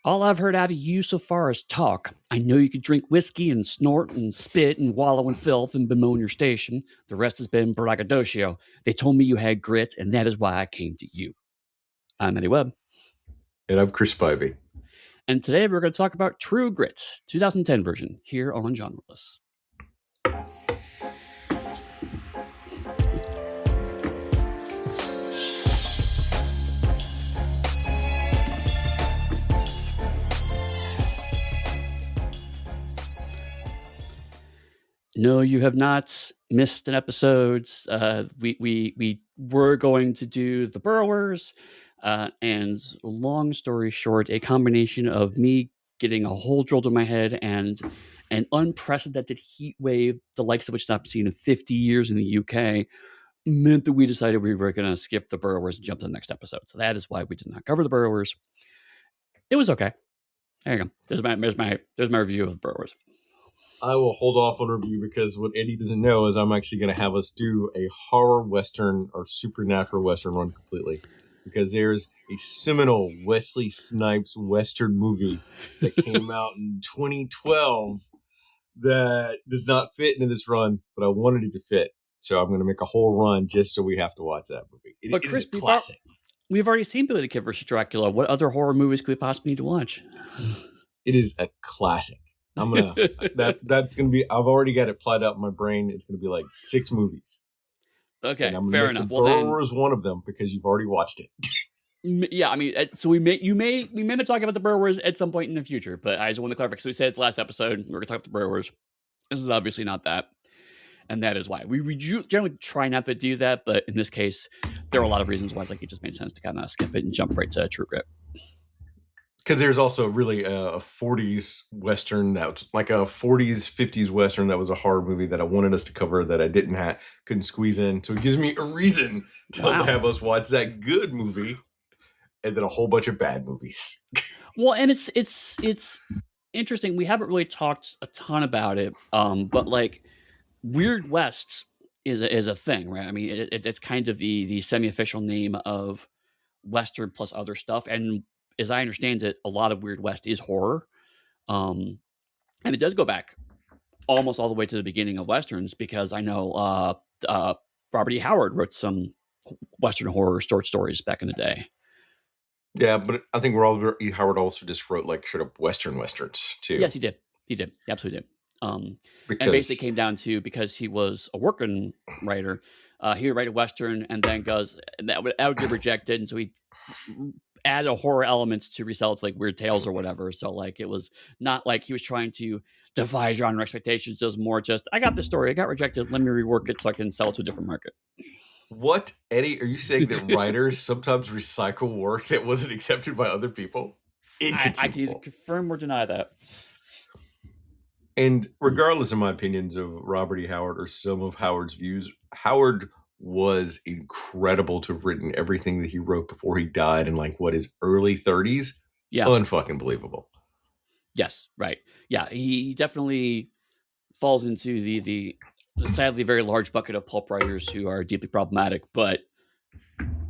All I've heard out of you so far is talk. I know you could drink whiskey and snort and spit and wallow in filth and bemoan your station. The rest has been braggadocio. They told me you had grit, and that is why I came to you. I'm Eddie Webb, And I'm Chris Spivey. and today we're going to talk about True Grit, 2010 version, here on Genreless. No, you have not missed an episode. We were going to do the Burrowers, and long story short, a combination of me getting a hole drilled in my head and an unprecedented heat wave, the likes of which not seen in 50 years in the UK, meant that we decided we were going to skip the Burrowers and jump to the next episode. So that is why we did not cover the Burrowers. It was okay. There you go. There's my review of the Burrowers. I will hold off on review because what Eddie doesn't know is I'm actually going to have us do a horror western or supernatural western run completely. Because there's a seminal Wesley Snipes western movie that came out in 2012 that does not fit into this run, but I wanted it to fit. So I'm going to make a whole run just so we have to watch that movie. It But is Chris, a classic. We've already seen Billy the Kid versus Dracula. What other horror movies could we possibly need to watch? It is a classic. I'm gonna that's gonna be. I've already got it plotted out in my brain. It's gonna be like 6 movies. Okay, and I'm fair make enough. The Well, Burrower is one of them because you've already watched it. Yeah, I mean, so we may be talking about the Burrowers at some point in the future, but I just want to clarify because we said it's the last episode we were going to talk about the Burrowers. This is obviously not that, and that is why we generally try not to do that. But in this case, there are a lot of reasons why it's like it just made sense to kind of skip it and jump right to True Grit. Because there's also really a 40s Western that's like a 40s, 50s Western that was a horror movie that I wanted us to cover that I couldn't squeeze in. So it gives me a reason to have us watch that good movie and then a whole bunch of bad movies. Well, and it's interesting. We haven't really talked a ton about it, but like Weird West is a thing, right? I mean, it's kind of the semi-official name of Western plus other stuff, and as I understand it, a lot of Weird West is horror. And it does go back almost all the way to the beginning of Westerns because I know Robert E. Howard wrote some Western horror short stories back in the day. Yeah, but I think Robert E. Howard also just wrote like straight up Westerns too. Yes, he did. He absolutely did. And basically came down to because he was a working writer, he would write a Western and then that would get rejected. And so he add a horror elements to resell it's like Weird Tales or whatever. So like it was not like he was trying to defy genre expectations. It was more just I got this story, it got rejected. Let me rework it so I can sell it to a different market. What, Eddie? Are you saying that writers sometimes recycle work that wasn't accepted by other people? I can either confirm or deny that. And regardless of my opinions of Robert E. Howard or some of Howard's views, Howard was incredible to have written everything that he wrote before he died in like his early 30s. Yeah. Unfucking believable. Yes, right. Yeah, he definitely falls into the sadly very large bucket of pulp writers who are deeply problematic, but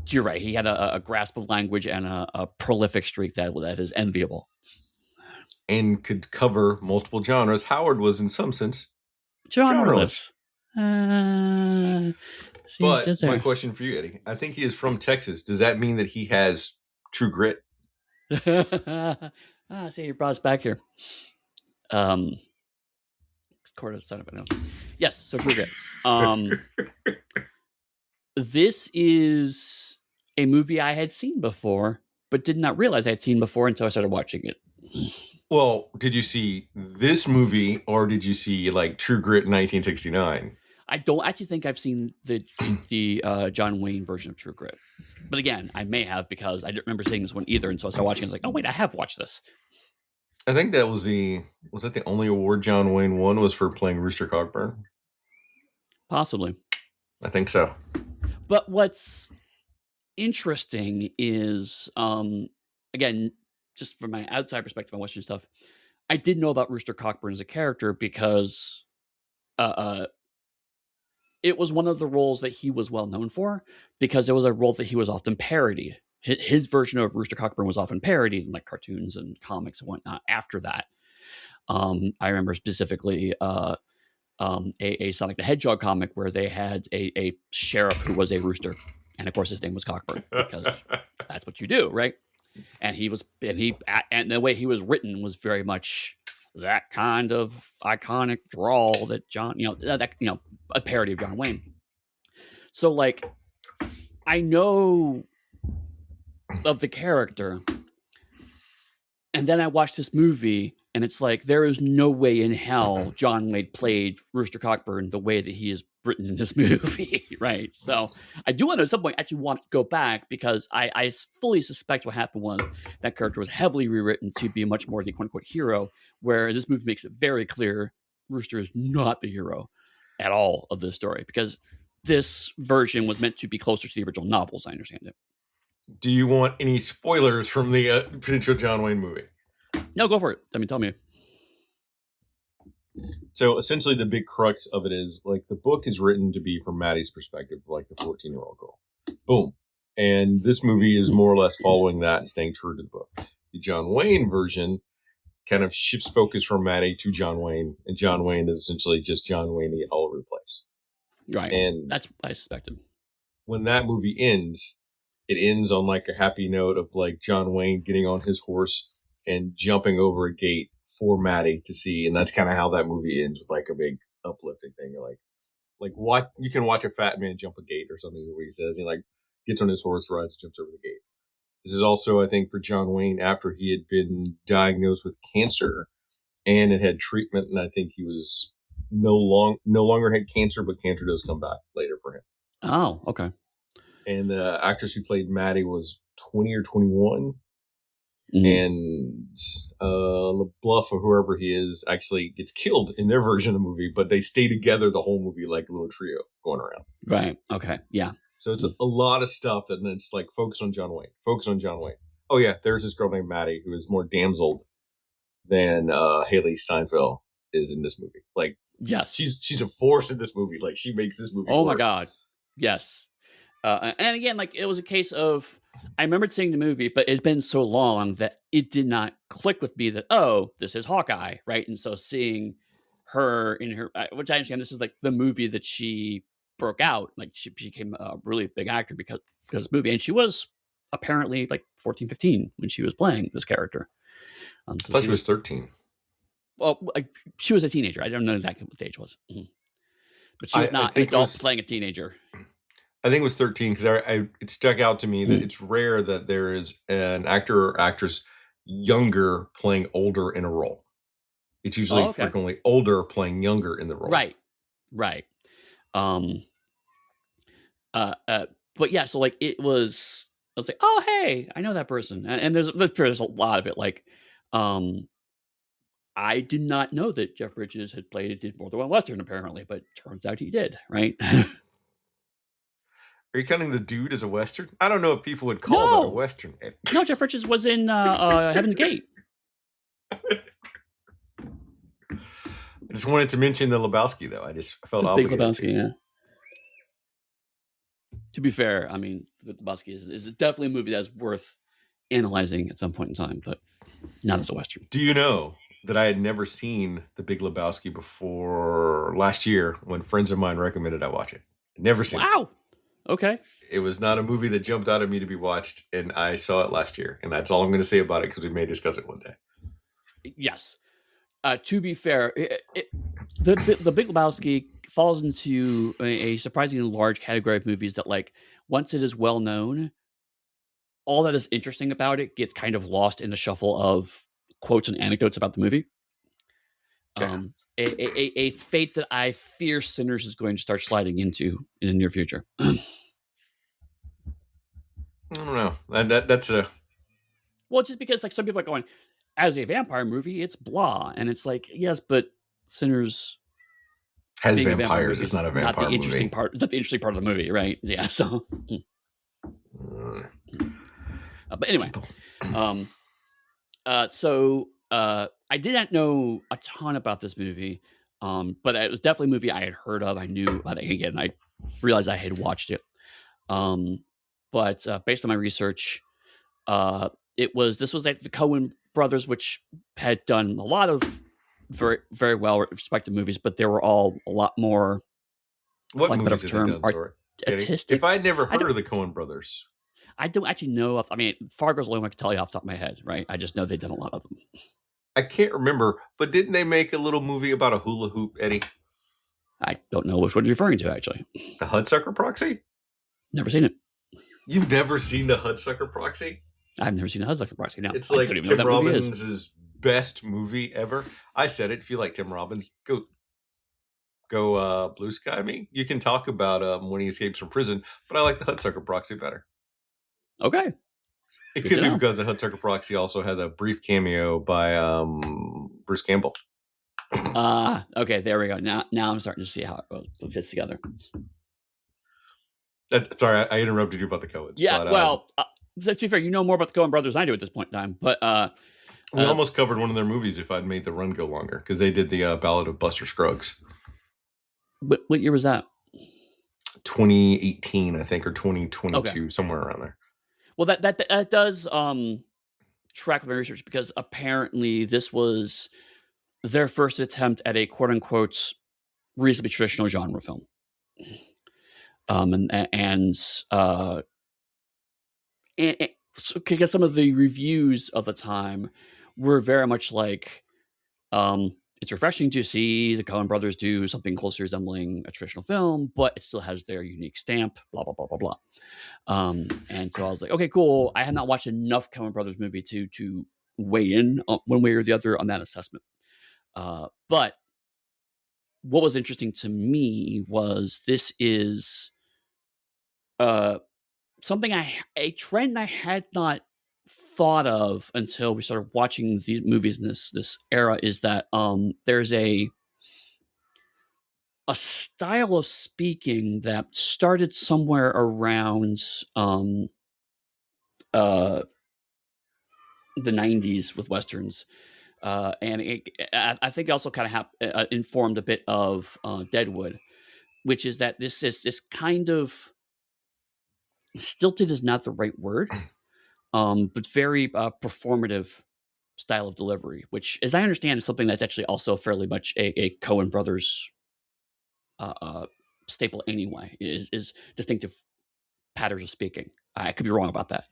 you're right. He had a grasp of language and a prolific streak that is enviable. And could cover multiple genres. Howard was, in some sense, genreless. But my question for you, Eddie, I think he is from Texas. Does that mean that he has True Grit? See, you brought us back here. Yes, so True Grit. This is a movie I had seen before, but did not realize I had seen before until I started watching it. Well, did you see this movie or did you see like True Grit in 1969? I don't actually think I've seen the John Wayne version of True Grit. But again, I may have because I don't remember seeing this one either. And so I started watching it. I was like, oh, wait, I have watched this. I think that was that the only award John Wayne won was for playing Rooster Cogburn? Possibly. I think so. But what's interesting is, again, just from my outside perspective on Western stuff, I did know about Rooster Cogburn as a character because it was one of the roles that he was well known for because it was a role that he was often parodied. his version of Rooster Cogburn was often parodied in like cartoons and comics and whatnot. After that, I remember specifically a Sonic the Hedgehog comic where they had a sheriff who was a rooster, and of course his name was Cockburn because that's what you do, right? And and the way he was written was very much that kind of iconic drawl that John, a parody of John Wayne. So like, I know of the character, and then I watched this movie, and it's like there is no way in hell John Wayne played Rooster Cogburn the way that he is written in this movie, right? So I do want to at some point actually want to go back because I fully suspect what happened was that character was heavily rewritten to be much more the quote unquote hero, where this movie makes it very clear Rooster is not the hero at all of this story because this version was meant to be closer to the original novels, I understand it. Do you want any spoilers from the potential John Wayne movie? No, go for it. I mean, tell me. So essentially, the big crux of it is like the book is written to be from Maddie's perspective, like the 14-year-old girl. Boom. And this movie is more or less following that and staying true to the book. The John Wayne version kind of shifts focus from Maddie to John Wayne, and John Wayne is essentially just John Wayne all over the place. Right. And that's what I suspected. When that movie ends, it ends on like a happy note of like John Wayne getting on his horse and jumping over a gate for Maddie to see, and that's kind of how that movie ends, with like a big uplifting thing. You're like what you can watch a fat man jump a gate or something, where he says he like gets on his horse, rides, jumps over the gate. This is also, I think, for John Wayne after he had been diagnosed with cancer and it had treatment, and I think he was no longer had cancer, but cancer does come back later for him. Oh, okay. And the actress who played Maddie was 20 or 21. Mm-hmm. And LeBluff or whoever he is actually gets killed in their version of the movie, but they stay together the whole movie like a little trio going around. Right. Okay. Yeah. So it's a lot of stuff, and it's like focus on John Wayne. Focus on John Wayne. Oh yeah, there's this girl named Maddie who is more damseled than Haley Steinfeld is in this movie. Like, yes, she's a force in this movie. Like, she makes this movie. Oh work. My god, yes. And again, like it was a case of I remembered seeing the movie, but it's been so long that it did not click with me that this is Hawkeye, right? And so seeing her in her, which I understand this is like the movie that she broke out, like she became a really big actor because of this movie, and she was apparently like 14, 15 when she was playing this character. So she was 13. Well, she was a teenager. I don't know exactly what the age was, but she was not an adult playing a teenager. I think it was 13 because it stuck out to me that it's rare that there is an actor or actress younger playing older in a role. It's usually frequently older playing younger in the role. Right. But yeah, so like I was like, oh hey, I know that person, and there's a lot of it. Like, I did not know that Jeff Bridges did more than one Western apparently, but turns out he did. Right. Are you counting the dude as a Western? I don't know if people would call that a Western. No, Jeff Bridges was in Heaven's Gate. I just wanted to mention the Lebowski, though. I felt obligated. Big Lebowski, yeah. To be fair, I mean, the Lebowski is definitely a movie that's worth analyzing at some point in time, but not as a Western. Do you know that I had never seen The Big Lebowski before last year when friends of mine recommended I watch it? Never seen it. Wow. Okay. It was not a movie that jumped out at me to be watched, and I saw it last year, and that's all I'm going to say about it because we may discuss it one day. Yes. To be fair, the Big Lebowski falls into a surprisingly large category of movies that, like, once it is well known, all that is interesting about it gets kind of lost in the shuffle of quotes and anecdotes about the movie. Yeah. A fate that I fear Sinners is going to start sliding into in the near future. I don't know. That's a... Well, just because like some people are going, as a vampire movie, it's blah. And it's like, yes, but Sinners has vampires. It's not a vampire not the interesting movie. Part. It's not the interesting part of the movie, right? Yeah. So, but anyway, I did not know a ton about this movie, but it was definitely a movie I had heard of. I knew about it. Again, I realized I had watched it. But based on my research, This was like the Coen brothers, which had done a lot of very very well respected movies, but they were all a lot more, for What lack of a better movies have they term, done, sorry, Eddie? If artistic. I'd never I heard don't of the Coen brothers, I don't actually know. I mean, Fargo's the only one I can tell you off the top of my head, right? I just know they've done a lot of them. I can't remember, but didn't they make a little movie about a hula hoop, Eddie? I don't know which one you're referring to. Actually, The Hudsucker Proxy? never seen it. You've never seen the Hudsucker Proxy? I've never seen a Hudsucker Proxy. No, It's I don't like even know what Tim that movie is. Robbins' best movie ever. I said it. If you like Tim Robbins, go Blue Sky me. You can talk about when he escapes from prison, but I like the Hudsucker Proxy better. Okay, It good could to be know. because the Hudsucker Proxy also has a brief cameo by Bruce Campbell. Okay, there we go. Now I'm starting to see how it fits together. Sorry, I interrupted you about the Coens. Yeah, but, well, to be fair, you know more about the Coen brothers than I do at this point in time. But we almost covered one of their movies if I'd made the run go longer, because they did the Ballad of Buster Scruggs. what year was that? 2018, I think, or 2022, Okay. somewhere around there. Well, that does track with my research, because apparently this was their first attempt at a quote unquote reasonably traditional genre film. And so, because some of the reviews of the time were very much like, it's refreshing to see the Coen brothers do something closely resembling a traditional film, but it still has their unique stamp, blah, blah, blah, blah, blah. And so I was like, okay, cool. I have not watched enough Coen brothers movie to weigh in one way or the other on that assessment. But what was interesting to me was this is something a trend I had not thought of until we started watching these movies in this era, is that there's a style of speaking that started somewhere around uh the 90s with westerns, and I think also kind of informed a bit of Deadwood, which is that this is this kind of stilted is not the right word, but very performative style of delivery, which, as I understand, is something that's actually also fairly much a Coen brothers uh, uh, staple anyway. Is distinctive patterns of speaking. I could be wrong about that.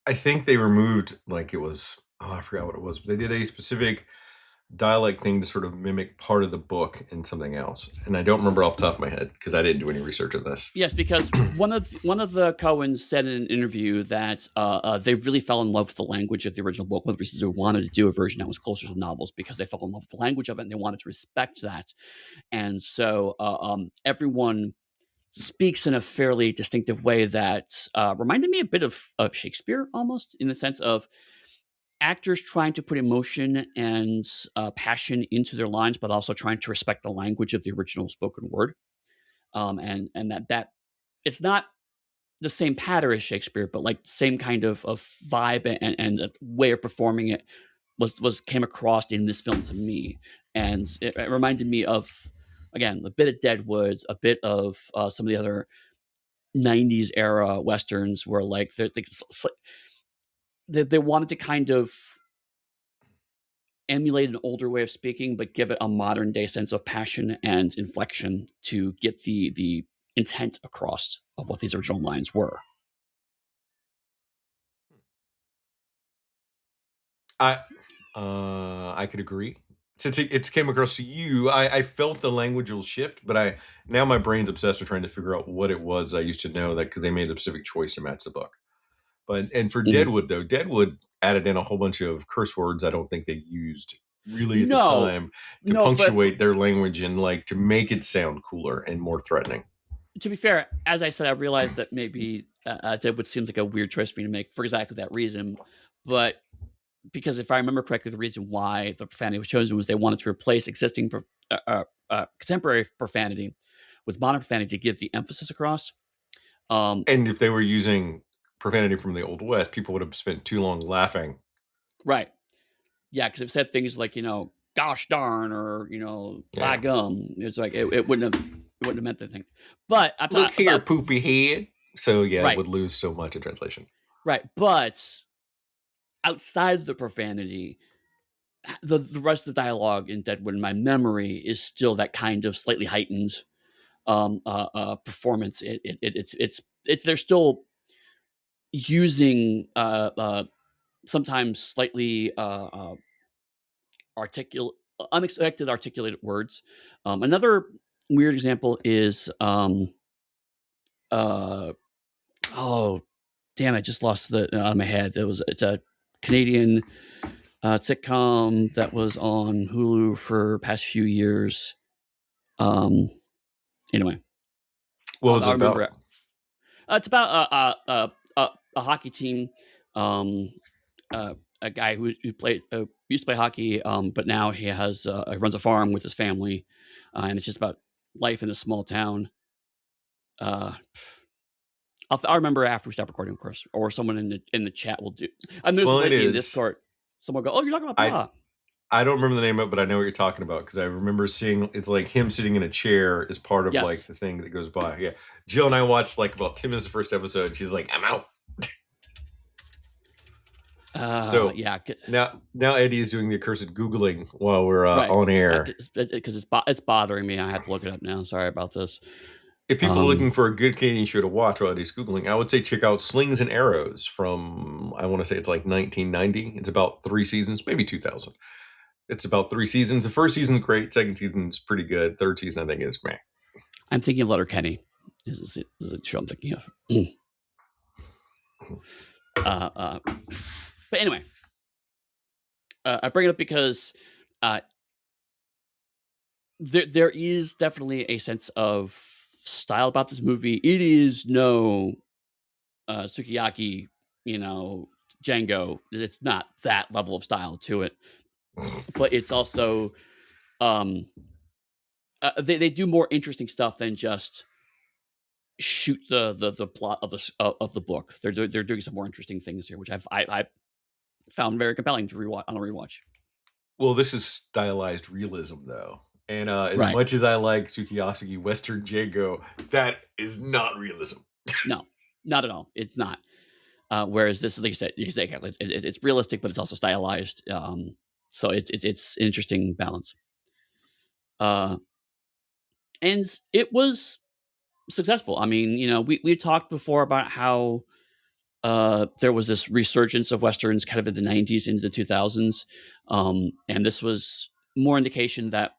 I think they removed, like, it was, I forgot what it was, but they did a specific dialect thing to sort of mimic part of the book in something else. And I don't remember off the top of my head because I didn't do any research on this. Yes, because one of the Coens said in an interview that they really fell in love with the language of the original book. One of the reasons they wanted to do a version that was closer to novels, because they fell in love with the language of it and they wanted to respect that. And so everyone speaks in a fairly distinctive way that reminded me a bit of Shakespeare, almost, in the sense of actors trying to put emotion and passion into their lines, but also trying to respect the language of the original spoken word. And that it's not the same pattern as Shakespeare, but like same kind of vibe and way of performing it was came across in this film to me, and it reminded me of, again, a bit of Deadwoods, a bit of some of the other '90s era westerns, where like they wanted to kind of emulate an older way of speaking, but give it a modern day sense of passion and inflection to get the intent across of what these original lines were. I could agree. Since it came across to you, I felt the language will shift, but now my brain's obsessed with trying to figure out what it was I used to know, that because they made a specific choice to match the book. And for Mhm. Deadwood, though, Deadwood added in a whole bunch of curse words I don't think they used really at the No, time to no, but punctuate their language and, like, to make it sound cooler and more threatening. to be fair, as I said, I realized that maybe Deadwood seems like a weird choice for me to make for exactly that reason. But because if I remember correctly, the reason why the profanity was chosen was they wanted to replace existing contemporary profanity with modern profanity to give the emphasis across. And if they were using profanity from the Old West, people would have spent too long laughing. Right. Yeah, because it said things like, gosh darn, or, by Yeah. gum. It's like it wouldn't have meant anything. But Look here, poopy head. So yeah, it Right, would lose so much in translation. right. But outside of the profanity, the rest of the dialogue in Deadwood, in my memory, is still that kind of slightly heightened performance. It's they're still using sometimes slightly articulate, unexpected articulated words. Another weird example is uh, oh damn, I just lost the out of my head. It's a Canadian sitcom that was on Hulu for past few years. Um, anyway, What was I'll it remember it. about? It's about a hockey team. Um, a guy who played used to play hockey, but now he runs a farm with his family, and it's just about life in a small town. Uh, I'll remember after we stop recording, of course, or someone in the chat will do. I noticed Well, it lately in is. Discord, someone will go, "Oh, you're talking about I blah." I don't remember the name of it, but I know what you're talking about because I remember seeing it's like him sitting in a chair is part of like Yes. the thing that goes by. Yeah, Jill and I watched like about 10 minutes of the first episode. And she's like, "I'm out." So Yeah. now Eddie is doing the accursed googling while we're Right. on air. Because it's bothering me. I have to look it up now. Sorry about this. If people are Um, looking for a good Canadian show to watch while Eddie's googling, I would say check out Slings and Arrows from I want to say it's like 1990. It's about 3 seasons, maybe 2000. It's about 3 seasons. The first season's great. Second season's pretty good. Third season, I think, is meh. I'm thinking of Letterkenny. Is the show I'm thinking of. uh, uh, but anyway, I bring it up because uh, there is definitely a sense of style about this movie. It is no Sukiyaki, you know, Django. It's not that level of style to it, but it's also um, they do more interesting stuff than just shoot the plot of the book. They're doing some more interesting things here, which I found very compelling to rewatch on a rewatch. Well, this is stylized realism, though. And as Right? much as I like Sukiyaki Western Django, that is not realism. No, not at all. It's not. Whereas this, like you said, it's realistic, but it's also stylized. So it's an interesting balance. Uh, and it was successful. I mean, you know, we talked before about how there was this resurgence of westerns kind of in the '90s into the 2000s, and this was more indication that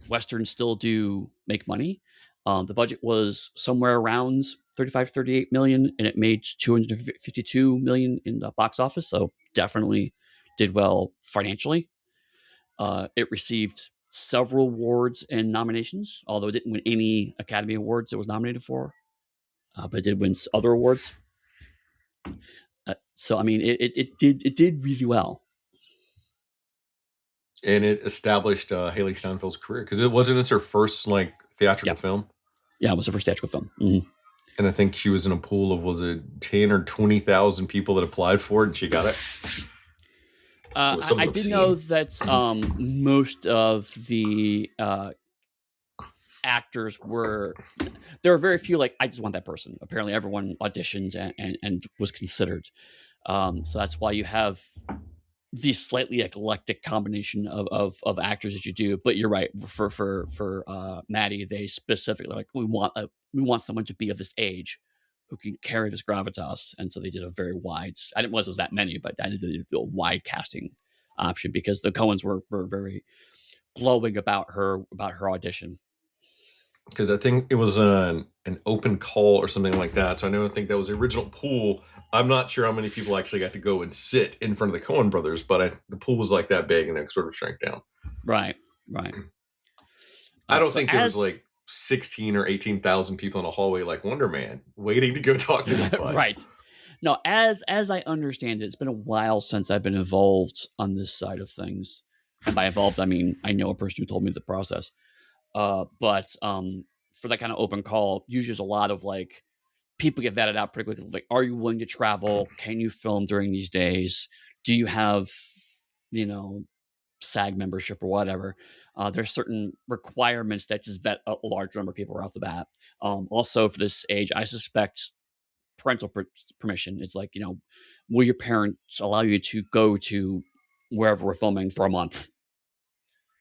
westerns still do make money. The budget was somewhere around 35, 38 million, and it made 252 million in the box office. So definitely did well financially. It received several awards and nominations, although it didn't win any Academy Awards it was nominated for, but it did win other awards. So I mean, it did really well. And it established Haley Steinfeld's career because it wasn't this her first like theatrical Yeah, film. yeah, it was the first theatrical film. Mm-hmm. And I think she was in a pool of was it 10 or 20,000 people that applied for it, and she got it. It was I something did know obscene. that most of the actors were there were very few like I just want that person. Apparently, everyone auditioned and was considered. So that's why you have the slightly eclectic combination of actors that you do. But you're right for Maddie, they specifically like we want someone to be of this age who can carry this gravitas, and so they did a very wide. I didn't realize it was that many, but I did a wide casting option because the Coens were very glowing about her audition. Because I think it was an open call or something like that. So I think that was the original pool. I'm not sure how many people actually got to go and sit in front of the Coen brothers, but the pool was like that big and it sort of shrank down. Right, right. I don't So think there was as like 16 or 18,000 people in a hallway like Wonder Man waiting to go talk to anybody. right. No, as I understand it, it's been a while since I've been involved on this side of things. And by involved, I mean I know a person who told me the process. But for that kind of open call, usually there's a lot of like people get vetted out pretty quickly. Like, are you willing to travel? Can you film during these days? Do you have, you know, SAG membership or whatever? There's certain requirements that just vet a large number of people right off the bat. Also, for this age, I suspect parental permission. It's like, will your parents allow you to go to wherever we're filming for a month?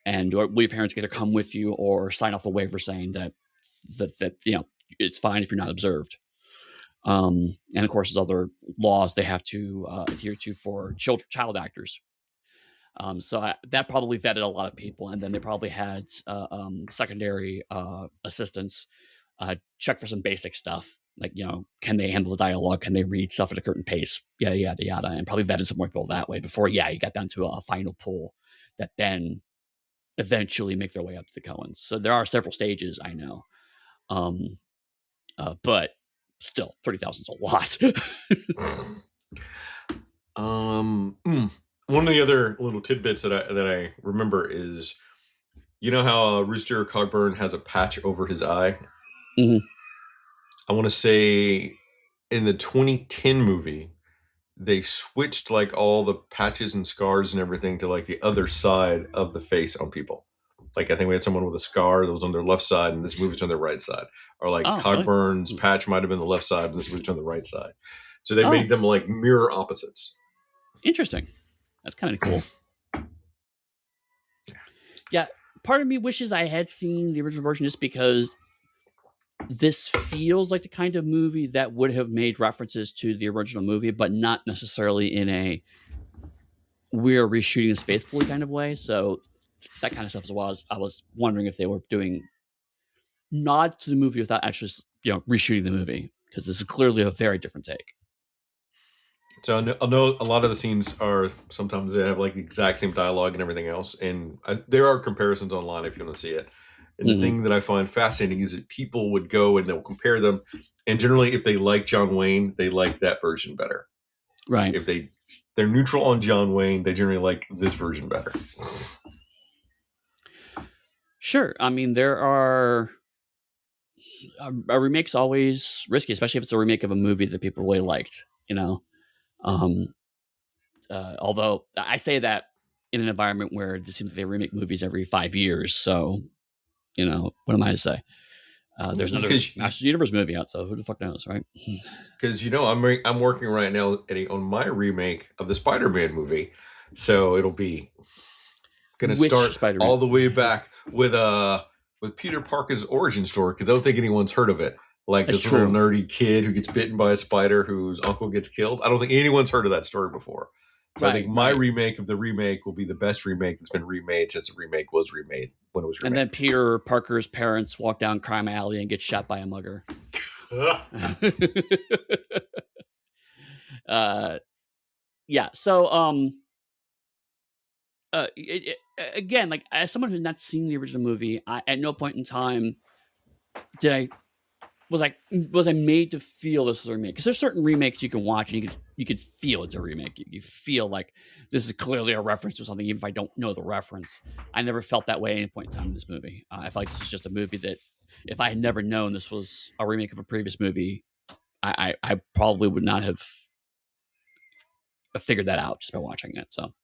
And or will your parents get to come with you or sign off a waiver saying that it's fine if you're not observed? And of course, there's other laws they have to adhere to for child actors. So that probably vetted a lot of people, and then they probably had secondary assistants check for some basic stuff, like can they handle the dialogue, can they read stuff at a certain pace, yada yada yada, and probably vetted some more people that way before, you got down to a final pool that then eventually make their way up to the Coens. So there are several stages, I know, but still, 30,000 is a lot. One of the other little tidbits that I remember is, how Rooster Cogburn has a patch over his eye. Mhm. I want to say in the 2010 movie, they switched like all the patches and scars and everything to like the other side of the face on people. Like I think we had someone with a scar that was on their left side, and this movie's on their right side. Or like Oh, really? Cogburn's patch might have been the left side, and this movie's on the right side. So they Oh, made them like mirror opposites. interesting. That's kind of cool. Yeah, part of me wishes I had seen the original version just because this feels like the kind of movie that would have made references to the original movie, but not necessarily in a we're reshooting this faithfully kind of way. So that kind of stuff as well. I was wondering if they were doing nod to the movie without actually reshooting the movie, because this is clearly a very different take. So I know a lot of the scenes are sometimes they have like the exact same dialogue and everything else, and there are comparisons online if you want to see it. And the thing that I find fascinating is that people would go and they'll compare them, and generally, if they like John Wayne, they like that version better. Right. If they're neutral on John Wayne, they generally like this version better. Sure. I mean, there are a remake's always risky, especially if it's a remake of a movie that people really liked. Although I say that in an environment where it seems like they remake movies every 5 years, so what am I to say? There's another Masters of the Universe movie out, so who the fuck knows, right? Because I'm working right now, Eddie, on my remake of the Spider-Man movie, so it'll be going to start Spider-Man? all the way back with Peter Parker's origin story, because I don't think anyone's heard of it. Like That's this true. little nerdy kid who gets bitten by a spider whose uncle gets killed. I don't think anyone's heard of that story before. So I think my remake of the remake will be the best remake that's been remade since the remake was remade when it was remade. And then Peter Parker's parents walk down crime alley and get shot by a mugger. Yeah. So again, like as someone who's not seen the original movie, at no point in time was I made to feel this is a remake, because there's certain remakes you can watch and you could feel it's a remake. You feel like this is clearly a reference to something, even if I don't know the reference. I never felt that way at any point in time in this movie. I felt like this is just a movie that if I had never known this was a remake of a previous movie, I probably would not have figured that out just by watching it. So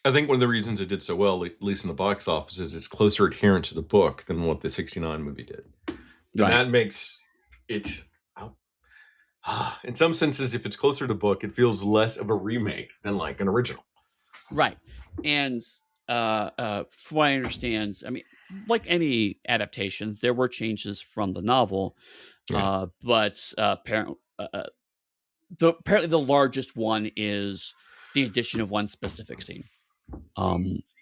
I think one of the reasons it did so well, at least in the box office, is it's closer adherent to the book than what the '69 movie did. And that makes it, in some senses, if it's closer to book, it feels less of a remake than like an original. Right. And from what I understand, I mean, like any adaptation, there were changes from the novel, but apparently the largest one is the addition of one specific scene,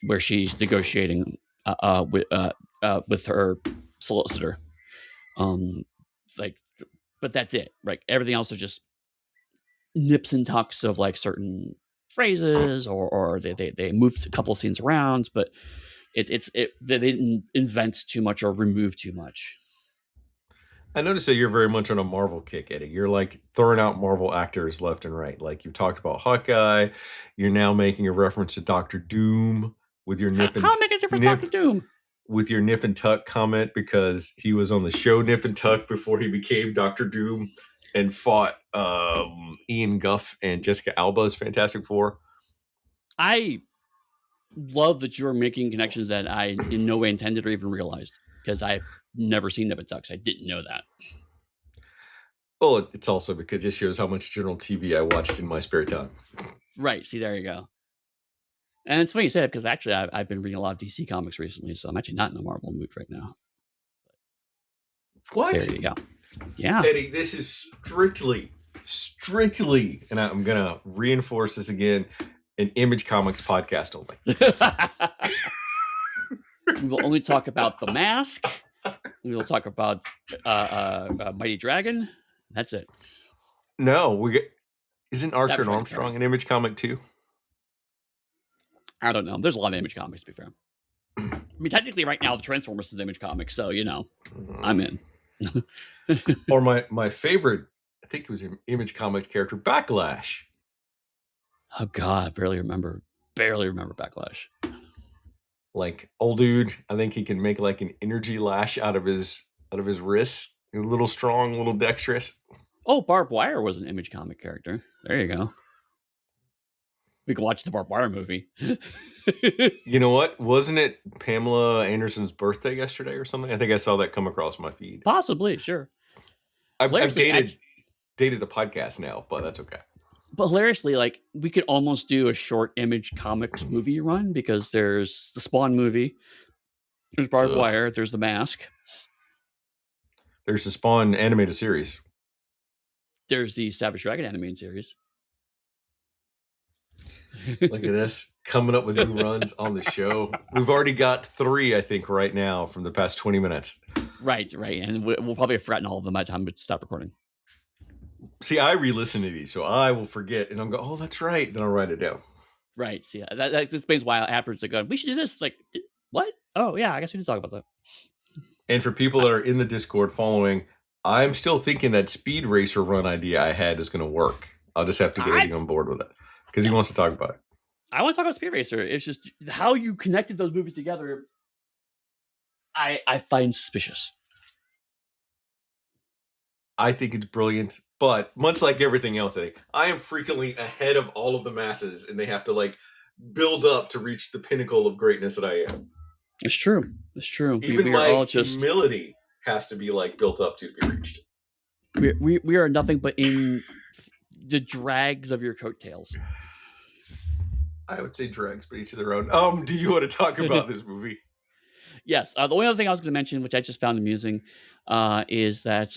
where she's negotiating with her solicitor. But that's it. Right. Everything else is just nips and tucks of like certain phrases, or they moved a couple of scenes around, but they didn't invent too much or remove too much. I noticed that you're very much on a Marvel kick, Eddie. You're like throwing out Marvel actors left and right. Like you talked about Hawkeye. You're now making a reference to Doctor Doom with your nip and how make a difference, Doctor Doom? With your nip and tuck comment, because he was on the show Nip and Tuck before he became Doctor Doom and fought Ian Guff and Jessica Alba's Fantastic Four. I love that you're making connections that I in no way intended or even realized, because I've never seen Nip and Tuck. I didn't know that. Well, it's also because it just shows how much general TV I watched in my spare time. Right. See, there you go. And it's funny you say it because actually I've been reading a lot of DC comics recently, so I'm actually not in a Marvel mood right now. What? There you go. Yeah. Eddy, this is strictly, and I'm going to reinforce this again, an Image Comics podcast only. We will only talk about The Mask. We will talk about Mighty Dragon. That's it. No, isn't Archer Savage and Dragon, Armstrong sorry. an Image comic too? I don't know. There's a lot of Image comics, to be fair. I mean, technically, right now, the Transformers is Image comics, so, I'm in. Or my favorite, I think it was an Image Comics character, Backlash. Oh, God. Barely remember Backlash. Like, old dude, I think he can make like an energy lash out of his wrist. A little strong, a little dexterous. Oh, Barbed Wire was an Image comic character. There you go. We can watch the Barbed Wire movie. You know what? Wasn't it Pamela Anderson's birthday yesterday or something? I think I saw that come across my feed. Possibly, sure. I've dated the podcast now, but that's okay. But hilariously, like, we could almost do a short Image comics movie run because there's the Spawn movie, there's Barbed Wire, there's The Mask, there's the Spawn animated series, there's the Savage Dragon animated series. Look at this, coming up with new runs on the show. We've already got 3, I think, right now from the past 20 minutes. Right. And we'll probably have forgotten all of them by the time we stop recording. See, I re-listen to these, so I will forget, and I'll go, oh, that's right. Then I'll write it down. Right. So yeah, that explains why afterwards they go, we should do this. Like, what? Oh, yeah, I guess we did talk about that. And for people that are in the Discord following, I'm still thinking that Speed Racer run idea I had is going to work. I'll just have to get Eddy on board with it because he wants to talk about it. I want to talk about Speed Racer. It's just how you connected those movies together. I find suspicious. I think it's brilliant, but much like everything else, Eddy, I am frequently ahead of all of the masses, and they have to like build up to reach the pinnacle of greatness that I am. It's true. It's true. Even we my humility has to be like built up to be reached. We are nothing but in the drags of your coattails. I would say drags, but each of their own. Do you want to talk about this movie? Yes. The only other thing I was going to mention, which I just found amusing, is that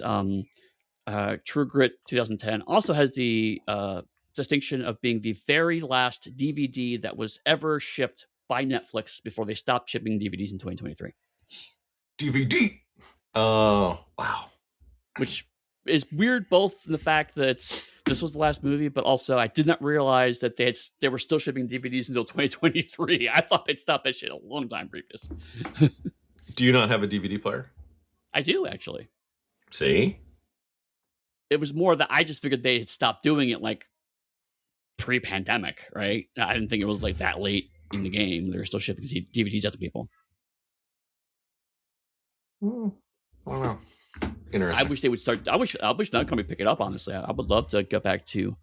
True Grit 2010 also has the distinction of being the very last DVD that was ever shipped by Netflix before they stopped shipping DVDs in 2023. DVD. Oh, wow. Which is weird, both in the fact that this was the last movie, but also I did not realize that they were still shipping DVDs until 2023. I thought they'd stopped that shit a long time previous. Do you not have a DVD player? I do, actually. See? It was more that I just figured they had stopped doing it like pre-pandemic, right? I didn't think it was like that late in the game. They were still shipping DVDs out to people. I don't know. Interesting. I wish they would start. I wish another company pick it up. Honestly, I would love to go back to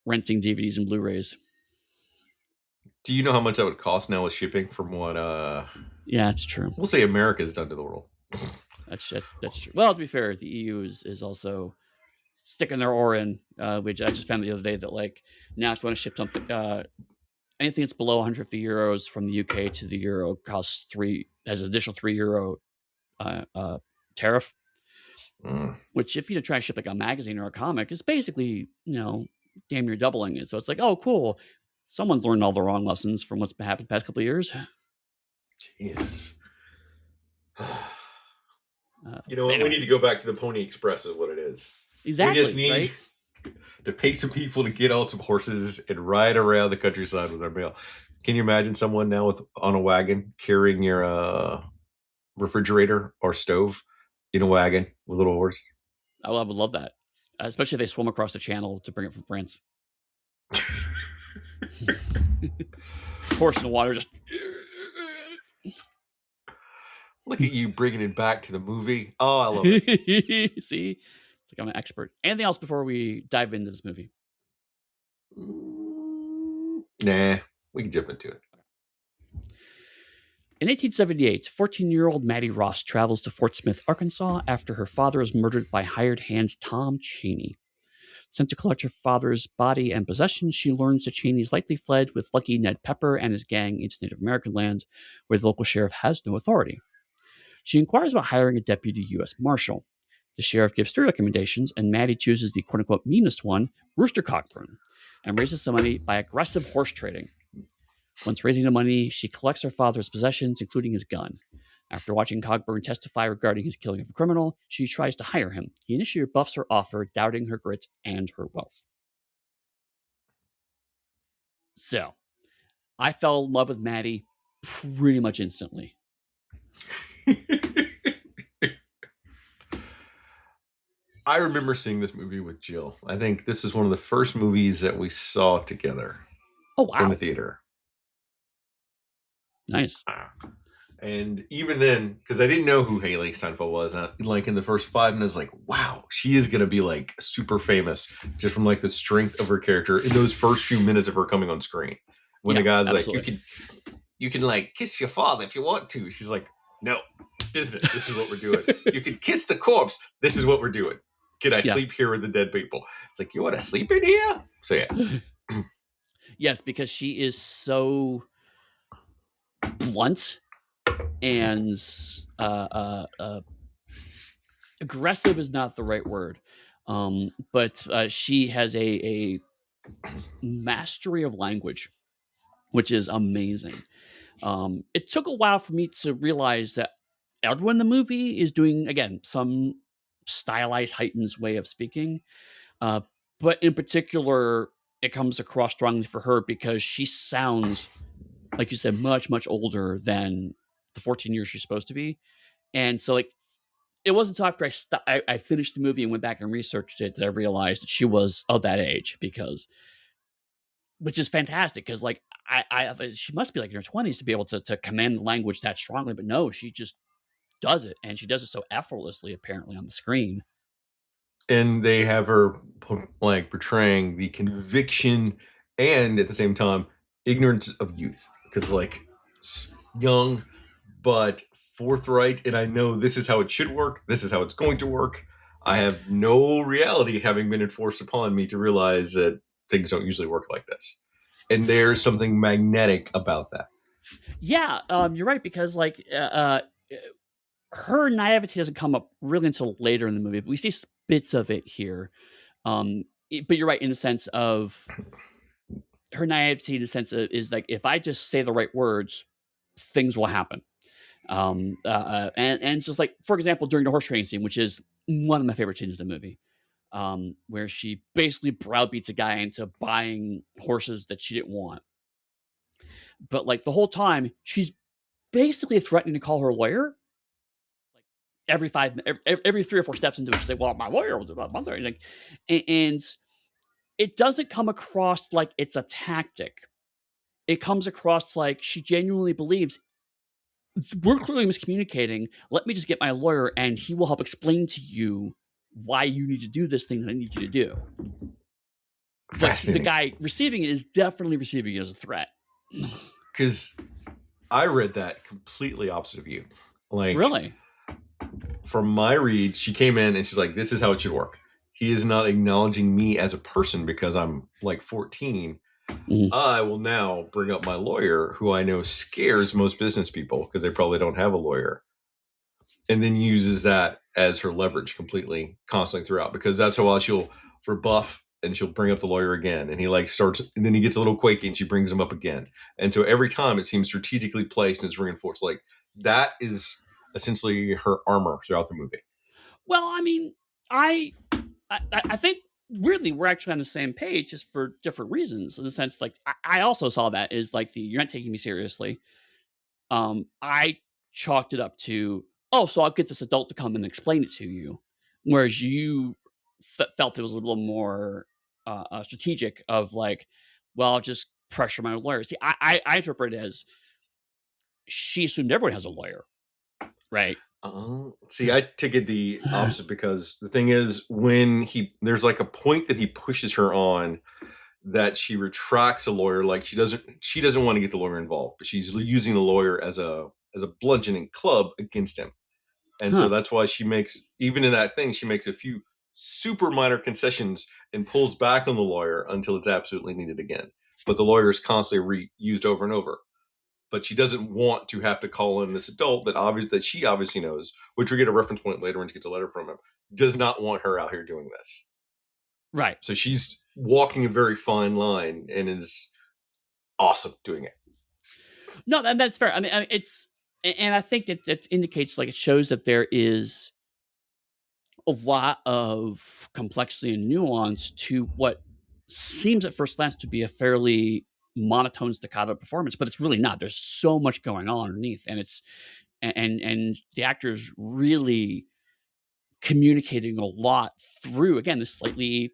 renting DVDs and Blu-rays. Do you know how much that would cost now with shipping from what? Yeah, it's true. We'll say America's done to the world. That's true. Well, to be fair, the EU is also sticking their oar in, which I just found the other day that like now if you want to ship something, anything that's below 150 euros from the UK to the euro costs has an additional €3 tariff. Which if you try to ship like a magazine or a comic is basically, damn near doubling it. So it's like, oh, cool. Someone's learned all the wrong lessons from what's happened the past couple of years. Jesus. We need to go back to the Pony Express is what it is. Exactly. We just need to pay some people to get out some horses and ride around the countryside with our mail. Can you imagine someone now on a wagon carrying your refrigerator or stove in a wagon with a little horse? I would love that. Especially if they swim across the channel to bring it from France. Horse in the water just... Look at you bringing it back to the movie. Oh, I love it. See? It's like I'm an expert. Anything else before we dive into this movie? Nah, we can jump into it. In 1878, 14-year-old Maddie Ross travels to Fort Smith, Arkansas after her father is murdered by hired hand Tom Cheney. Sent to collect her father's body and possessions, she learns that Cheney's likely fled with Lucky Ned Pepper and his gang into Native American lands, where the local sheriff has no authority. She inquires about hiring a deputy U.S. Marshal. The sheriff gives 3 recommendations, and Maddie chooses the quote unquote meanest one, Rooster Cockburn, and raises some money by aggressive horse trading. Once raising the money, she collects her father's possessions, including his gun. After watching Cogburn testify regarding his killing of a criminal, she tries to hire him. He initially rebuffs her offer, doubting her grit and her wealth. So, I fell in love with Maddie pretty much instantly. I remember seeing this movie with Jill. I think this is one of the first movies that we saw together. Oh, wow. In the theater. Nice. And even then, because I didn't know who Haley Steinfeld was, like in the first 5 minutes, like, wow, she is going to be like super famous just from like the strength of her character in those first few minutes of her coming on screen. When the guy's absolutely. Like, you can like kiss your father if you want to. She's like, no, business. This is what we're doing. You can kiss the corpse. This is what we're doing. Can I sleep here with the dead people? It's like, you want to sleep in here? So yeah. Yes, because she is so blunt and aggressive is not the right word, but she has a mastery of language, which is amazing. It took a while for me to realize that everyone in the movie is doing, again, some stylized, heightened way of speaking, but in particular, it comes across strongly for her because she sounds, like you said, much, much older than the 14 years she's supposed to be. And so, like, it wasn't until after I finished the movie and went back and researched it that I realized that she was of that age, which is fantastic, because, like, she must be like in her 20s to be able to command the language that strongly, but no, she just does it, and she does it so effortlessly, apparently, on the screen. And they have her like portraying the conviction and at the same time ignorance of youth, because like young but forthright, and I know this is how it should work, this is how it's going to work. I have no reality having been enforced upon me to realize that things don't usually work like this, and there's something magnetic about that. Yeah, you're right, because like her naivety doesn't come up really until later in the movie, but we see bits of it here. But you're right in the sense of her naivety, in the sense of, is like, if I just say the right words, things will happen. And it's just like, for example, during the horse trading scene, which is one of my favorite scenes in the movie, where she basically browbeats a guy into buying horses that she didn't want. But like the whole time, she's basically threatening to call her lawyer. Like every 3 or 4 steps into it, she's like, "Well, my lawyer was about mother," and it doesn't come across like it's a tactic. It comes across like she genuinely believes, we're clearly miscommunicating. Let me just get my lawyer, and he will help explain to you why you need to do this thing that I need you to do. But the guy receiving it is definitely receiving it as a threat. Because I read that completely opposite of you. Like, really? From my read, she came in and she's like, this is how it should work. He is not acknowledging me as a person because I'm like 14. I will now bring up my lawyer, who I know scares most business people because they probably don't have a lawyer, and then uses that as her leverage completely, constantly throughout, because that's how she'll rebuff and she'll bring up the lawyer again, and he like starts, and then he gets a little quaky and she brings him up again, and so every time it seems strategically placed and it's reinforced. Like, that is essentially her armor throughout the movie. Well, I mean, I think weirdly we're actually on the same page, just for different reasons. In the sense, like, I also saw that as like, you're not taking me seriously. I chalked it up to, oh, so I'll get this adult to come and explain it to you, whereas you felt it was a little more strategic, of like, well, I'll just pressure my lawyer. See, I interpret it as she assumed everyone has a lawyer, right? See, I take it the opposite, because the thing is, when there's like a point that he pushes her on, that she retracts a lawyer. Like, she doesn't want to get the lawyer involved, but she's using the lawyer as a as a bludgeoning club against him. And so Huh. that's why she makes, even in that thing, she makes a few super minor concessions and pulls back on the lawyer until it's absolutely needed again. But the lawyer is constantly used over and over. But she doesn't want to have to call in this adult that she obviously knows, which we get a reference point later when she gets a letter from him, does not want her out here doing this. Right. So she's walking a very fine line and is awesome doing it. No, and that's fair. I mean, it's, and I think it indicates, like, it shows that there is a lot of complexity and nuance to what seems at first glance to be a fairly monotone staccato performance, but it's really not. There's so much going on underneath, and it's and the actors really communicating a lot through, again, this slightly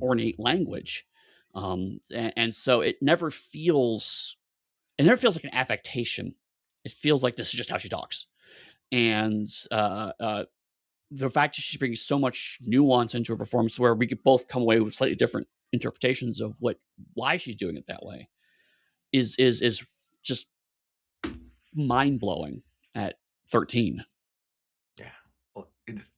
ornate language. And so it never feels like an affectation. It feels like this is just how she talks. And the fact that she's bringing so much nuance into her performance, where we could both come away with slightly different interpretations of why she's doing it that way, is just mind blowing at 13. Yeah. Well, it's,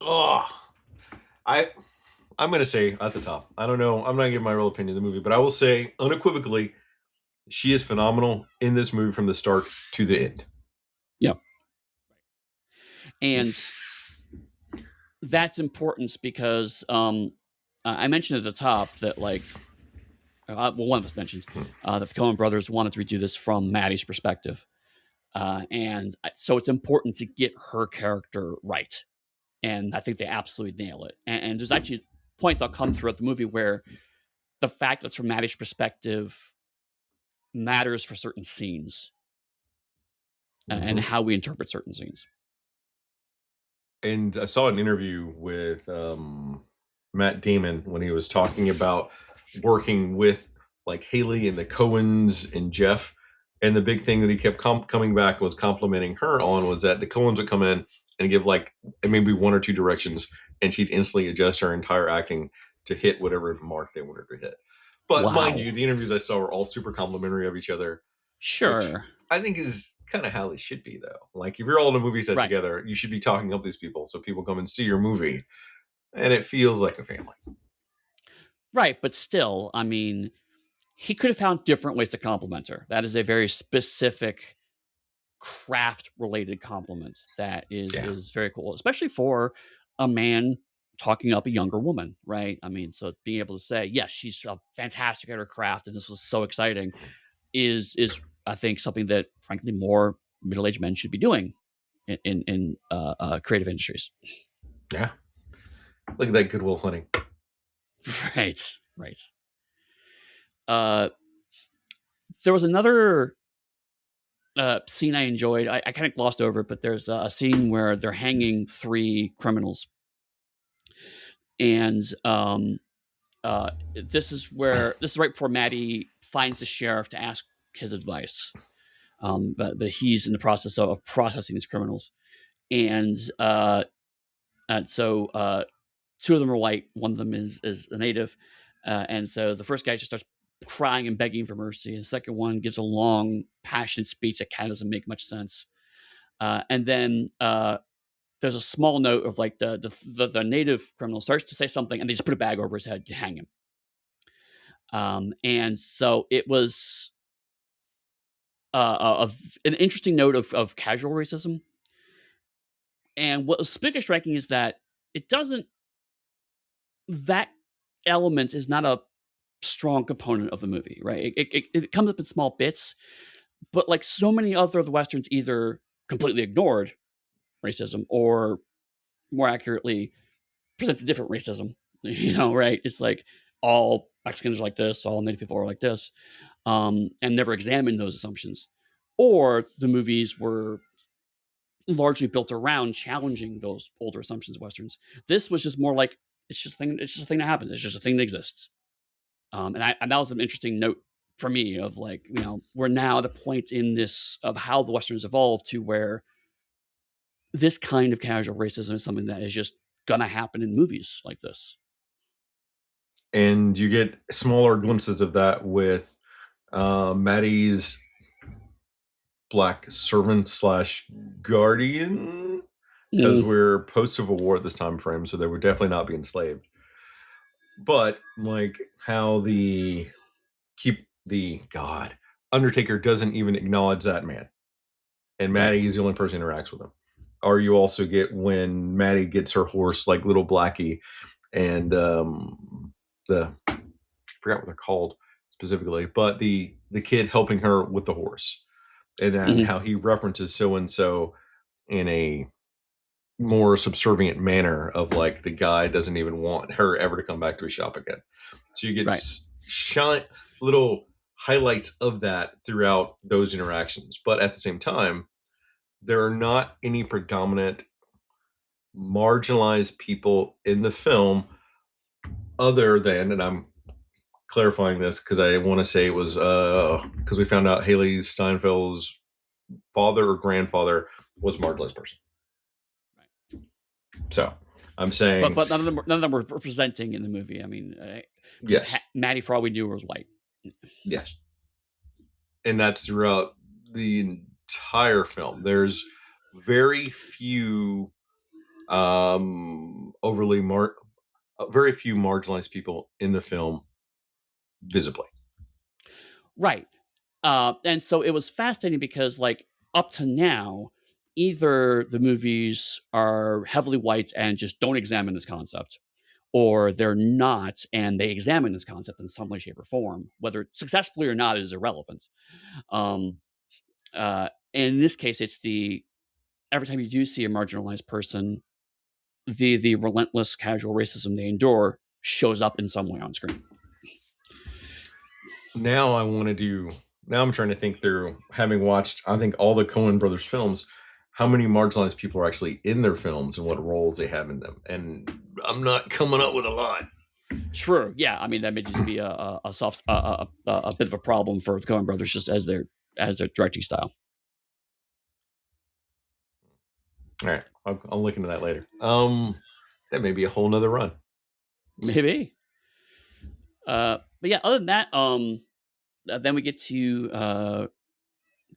I'm going to say at the top, I don't know. I'm not giving my real opinion of the movie, but I will say unequivocally, she is phenomenal in this movie from the start to the end. Yep. And that's important because I mentioned at the top that, like, one of us mentioned that the Coen brothers wanted to redo this from Maddie's perspective. And so it's important to get her character right. And I think they absolutely nail it. And there's actually points I'll come throughout the movie where the fact that it's from Maddie's perspective matters for certain scenes and how we interpret certain scenes. And I saw an interview with Matt Damon when he was talking about working with like Haley and the Coens and Jeff. And the big thing that he kept coming back was complimenting her on was that the Coens would come in and give like maybe one or two directions, and she'd instantly adjust her entire acting to hit whatever mark they wanted to hit. But mind Wow. you, the interviews I saw were all super complimentary of each other, which Sure. I think is kind of how they should be, though. Like, if you're all in a movie set Right. together, you should be talking up these people so people come and see your movie, and it feels like a family. Right. But still, I mean, he could have found different ways to compliment her. That is a very specific craft related compliment that is very cool, especially for a man talking up a younger woman, right? I mean, so being able to say, yes, she's fantastic at her craft and this was so exciting is I think something that frankly more middle-aged men should be doing in creative industries. Yeah. Look at that Goodwill Hunting. Right. There was another scene I enjoyed. I kind of glossed over it, but there's a scene where they're hanging 3 criminals, and this is right before Maddie finds the sheriff to ask his advice. But he's in the process of processing these criminals, and so 2 of them are white, one of them is a native, and so the first guy just starts crying and begging for mercy. And the second one gives a long, passionate speech that kind of doesn't make much sense. And then there's a small note of like the native criminal starts to say something, and they just put a bag over his head to hang him. And so it was an interesting note of casual racism. And what was particularly striking is that it doesn't. That element is not a strong component of the movie, right? It comes up in small bits, but like so many other of the westerns, either completely ignored racism or, more accurately, presented different racism. Right? It's like all Mexicans are like this, all Native people are like this, and never examined those assumptions. Or the movies were largely built around challenging those older assumptions of westerns. This was just more like it's just a thing. It's just a thing that happens. It's just a thing that exists. And that was an interesting note for me of like, we're now at a point in this of how the westerns evolved to where this kind of casual racism is something that is just gonna happen in movies like this. And you get smaller glimpses of that with Maddie's black servant slash guardian, because Mm, we're post Civil War at this time frame, so they would definitely not be enslaved. But like how the keep the God Undertaker doesn't even acknowledge that man, and right. Maddie is the only person who interacts with him. Or you also get when Maddie gets her horse, like Little Blackie, and the I forgot what they're called specifically, but the kid helping her with the horse, and then Hmm. how he references so and so in a more subservient manner of like the guy doesn't even want her ever to come back to his shop again. So you get Right. shine little highlights of that throughout those interactions, but at the same time, there are not any predominant marginalized people in the film other than, and I'm clarifying this because I want to say it was because we found out Haley Steinfeld's father or grandfather was a marginalized person. Right. So I'm But saying none of them were representing in the movie. I mean, yes, Maddie, for all we knew, was white. yes, and that's throughout the entire film. There's very few overly very few marginalized people in the film visibly. Right. And so it was fascinating because, like, up to now, either the movies are heavily white and just don't examine this concept, or they're not and they examine this concept in some way, shape, or form. Whether successfully or not is irrelevant. Um, in this case, it's the every time you do see a marginalized person, the relentless casual racism they endure shows up in some way on screen. Now I want to do. Now I'm trying to think through, having watched, I think, all the Coen brothers films, how many marginalized people are actually in their films and what roles they have in them. And I'm not coming up with a lot. True. Yeah. I mean, that may just be a soft, a bit of a problem for the Coen Brothers, just as their directing style. All right, I'll look into that later. That may be a whole nother run. Maybe. But yeah, other than that, then we get to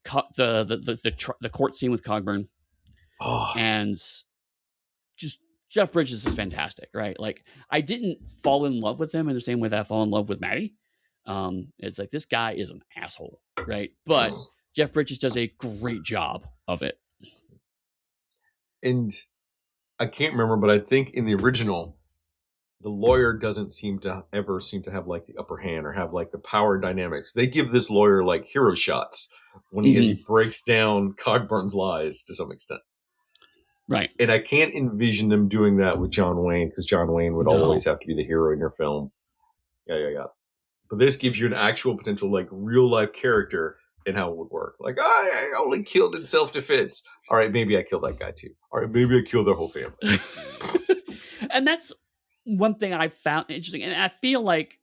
the court scene with Cogburn, Oh, and just Jeff Bridges is fantastic, right? Like, I didn't fall in love with him in the same way that I fall in love with Maddie. It's like this guy is an asshole, right? But Jeff Bridges does a great job of it. and I can't remember, but I think in the original, the lawyer doesn't seem to have like the upper hand or have like the power dynamics. They give this lawyer like hero shots when he as he Mhm. breaks down Cogburn's lies to some extent. Right. And I can't envision them doing that with John Wayne, because John Wayne would always No. have to be the hero in your film. Yeah, yeah, yeah. But this gives you an actual potential, like real life character and how it would work. Like, I only killed in self defense. All right, maybe I killed that guy too. All right, maybe I killed their whole family. And that's one thing I found interesting. And I feel like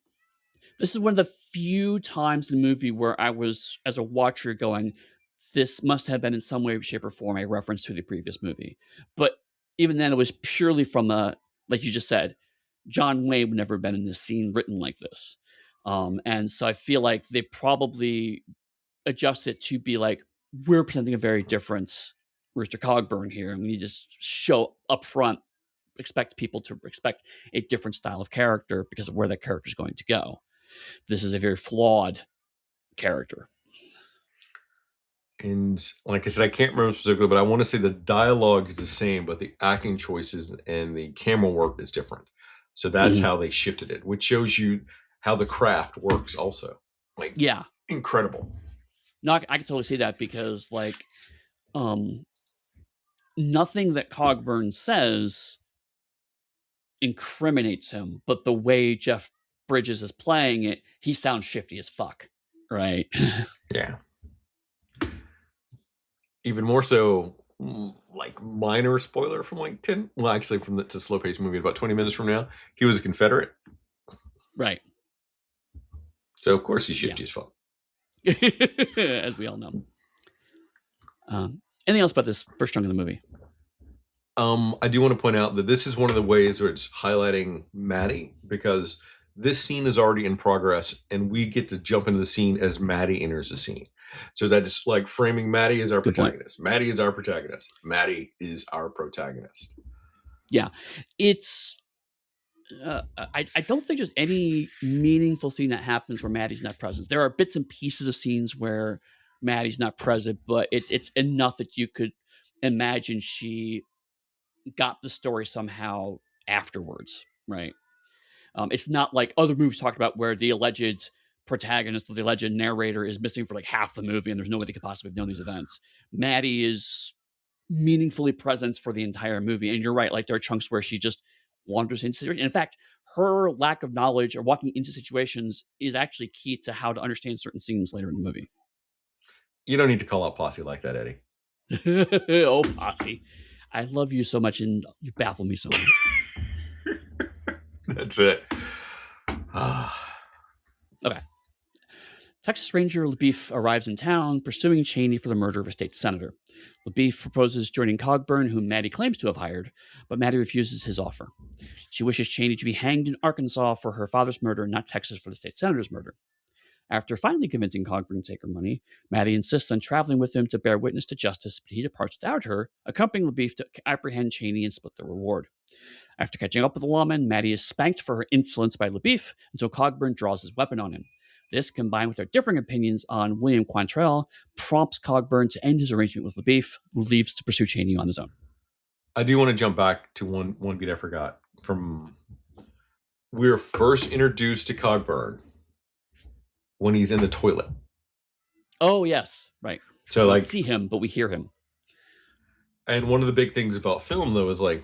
this is one of the few times in the movie where I was, as a watcher, going, this must have been in some way, shape, or form a reference to the previous movie. But even then, it was purely from like you just said, John Wayne would never have been in this scene written like this. And so I feel like they probably adjust it to be like, we're presenting a very different Rooster Cogburn here. And we just show up front, expect people to expect a different style of character because of where that character is going to go. This is a very flawed character. And like I said, I can't remember specifically, but I want to say the dialogue is the same, but the acting choices and the camera work is different. So that's Mhm. how they shifted it, which shows you how the craft works also. Like, Yeah. incredible. No, I can totally see that because, like, um, nothing that Cogburn says incriminates him, but the way Jeff Bridges is playing it, he sounds shifty as fuck, right? Yeah. Even more so, like minor spoiler from like 10, well, actually from the to slow paced movie about 20 minutes from now, he was a Confederate. Right. So of course he's Yeah. shifty as fuck. As we all know. Anything else about this first chunk of the movie? I do want to point out that this is one of the ways where it's highlighting Maddie, because this scene is already in progress, and we get to jump into the scene as Maddie enters the scene. So that is like framing Maddie as our Good point. protagonist. Maddie is our protagonist. Maddie is our protagonist. Yeah, it's. I don't think there's any meaningful scene that happens where Maddie's not present. There are bits and pieces of scenes where Maddie's not present, but it's enough that you could imagine she got the story somehow afterwards, right? It's not like other movies talked about where the alleged protagonist or the alleged narrator is missing for like half the movie and there's no way they could possibly have known these events. Maddie is meaningfully present for the entire movie. And you're right, like there are chunks where she just wanders into situations. In fact, her lack of knowledge or walking into situations is actually key to how to understand certain scenes later in the movie. You don't need to call out Posse like that, Eddie. Oh, Posse. I love you so much and you baffle me so much. That's it. Okay. Texas Ranger LaBeef arrives in town, pursuing Cheney for the murder of a state senator. LaBeef proposes joining Cogburn, whom Maddie claims to have hired, but Maddie refuses his offer. She wishes Cheney to be hanged in Arkansas for her father's murder, not Texas for the state senator's murder. After finally convincing Cogburn to take her money, Maddie insists on traveling with him to bear witness to justice, but he departs without her, accompanying LaBeef to apprehend Cheney and split the reward. After catching up with the lawman, Maddie is spanked for her insolence by LaBeef until Cogburn draws his weapon on him. This, combined with their differing opinions on William Quantrell, prompts Cogburn to end his arrangement with LaBeef, who leaves to pursue Cheney on his own. I do want to jump back to one beat I forgot. From we're first introduced to Cogburn when he's in the toilet. Oh, yes, right. So we see him, but we hear him. And one of the big things about film, though, is like,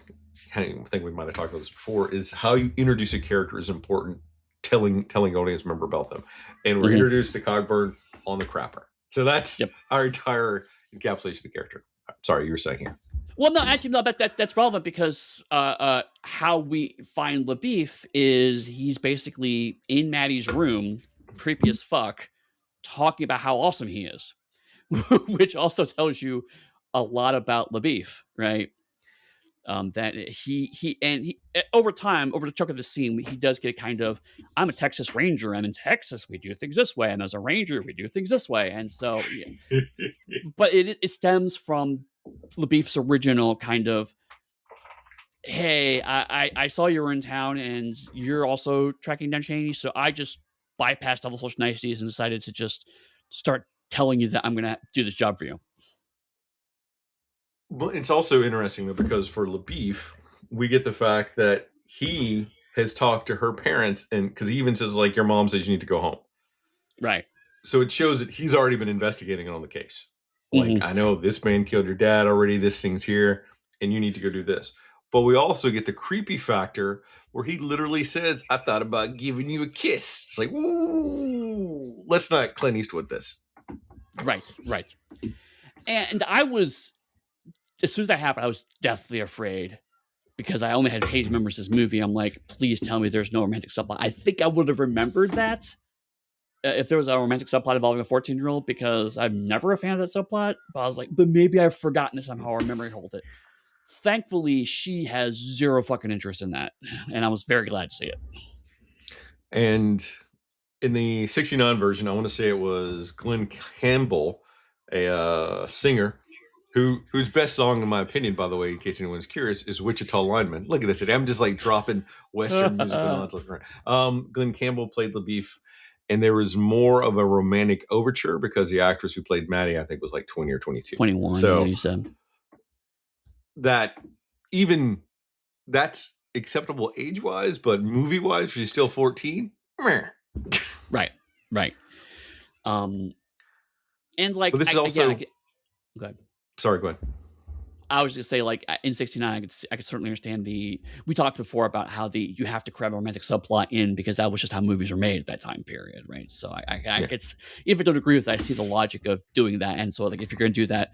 I think we might have talked about this before, is how you introduce a character is important. Telling audience member about them, and we're introduced to Cogburn on the crapper. So that's our entire encapsulation of the character. Sorry, you were saying here. Well, no, actually, no. That's relevant because how we find LaBeef is he's basically in Maddie's room, creepy as fuck, talking about how awesome he is, which also tells you a lot about LaBeef, right? That he over time, over the chunk of the scene, he does get kind of, I'm a Texas Ranger, and in Texas we do things this way, and as a Ranger we do things this way, and so, but it stems from LaBeef's original kind of, hey, I saw you were in town, and you're also tracking down Cheney, so I just bypassed all the social niceties and decided to just start telling you that I'm going to do this job for you. But it's also interesting though, because for LaBeef, we get the fact that he has talked to her parents, and because he even says like, your mom says you need to go home, right? So it shows that he's already been investigating on the case. Like, I know this man killed your dad already, this thing's here, and you need to go do this. But we also get the creepy factor where he literally says, I thought about giving you a kiss. It's like, ooh, let's not Clint Eastwood this. Right. And I was, as soon as that happened, I was deathly afraid because I only had hazy memories of this movie. I'm like, please tell me there's no romantic subplot. I think I would have remembered that if there was a romantic subplot involving a 14-year-old, because I'm never a fan of that subplot. But I was like, but maybe I've forgotten it somehow, or memory hold it. Thankfully, she has zero fucking interest in that, and I was very glad to see it. And in the 69 version, I want to say it was Glenn Campbell, a singer, whose best song, in my opinion, by the way, in case anyone's curious, is Wichita Lineman. Look at this. I'm just like dropping Western musical nonsense. Glenn Campbell played LaBeef, and there was more of a romantic overture because the actress who played Maddie, I think, was like 20 or 22. 21, so you said. That's acceptable age-wise, but movie-wise, she's still 14. Right. And like, but this is also. Go ahead. Sorry, go ahead. I was just say, like, in 69, I could certainly understand we talked before about how you have to cram a romantic subplot in because that was just how movies were made at that time period, right? So it's, if I don't agree with it, I see the logic of doing that. And so, like, if you're going to do that,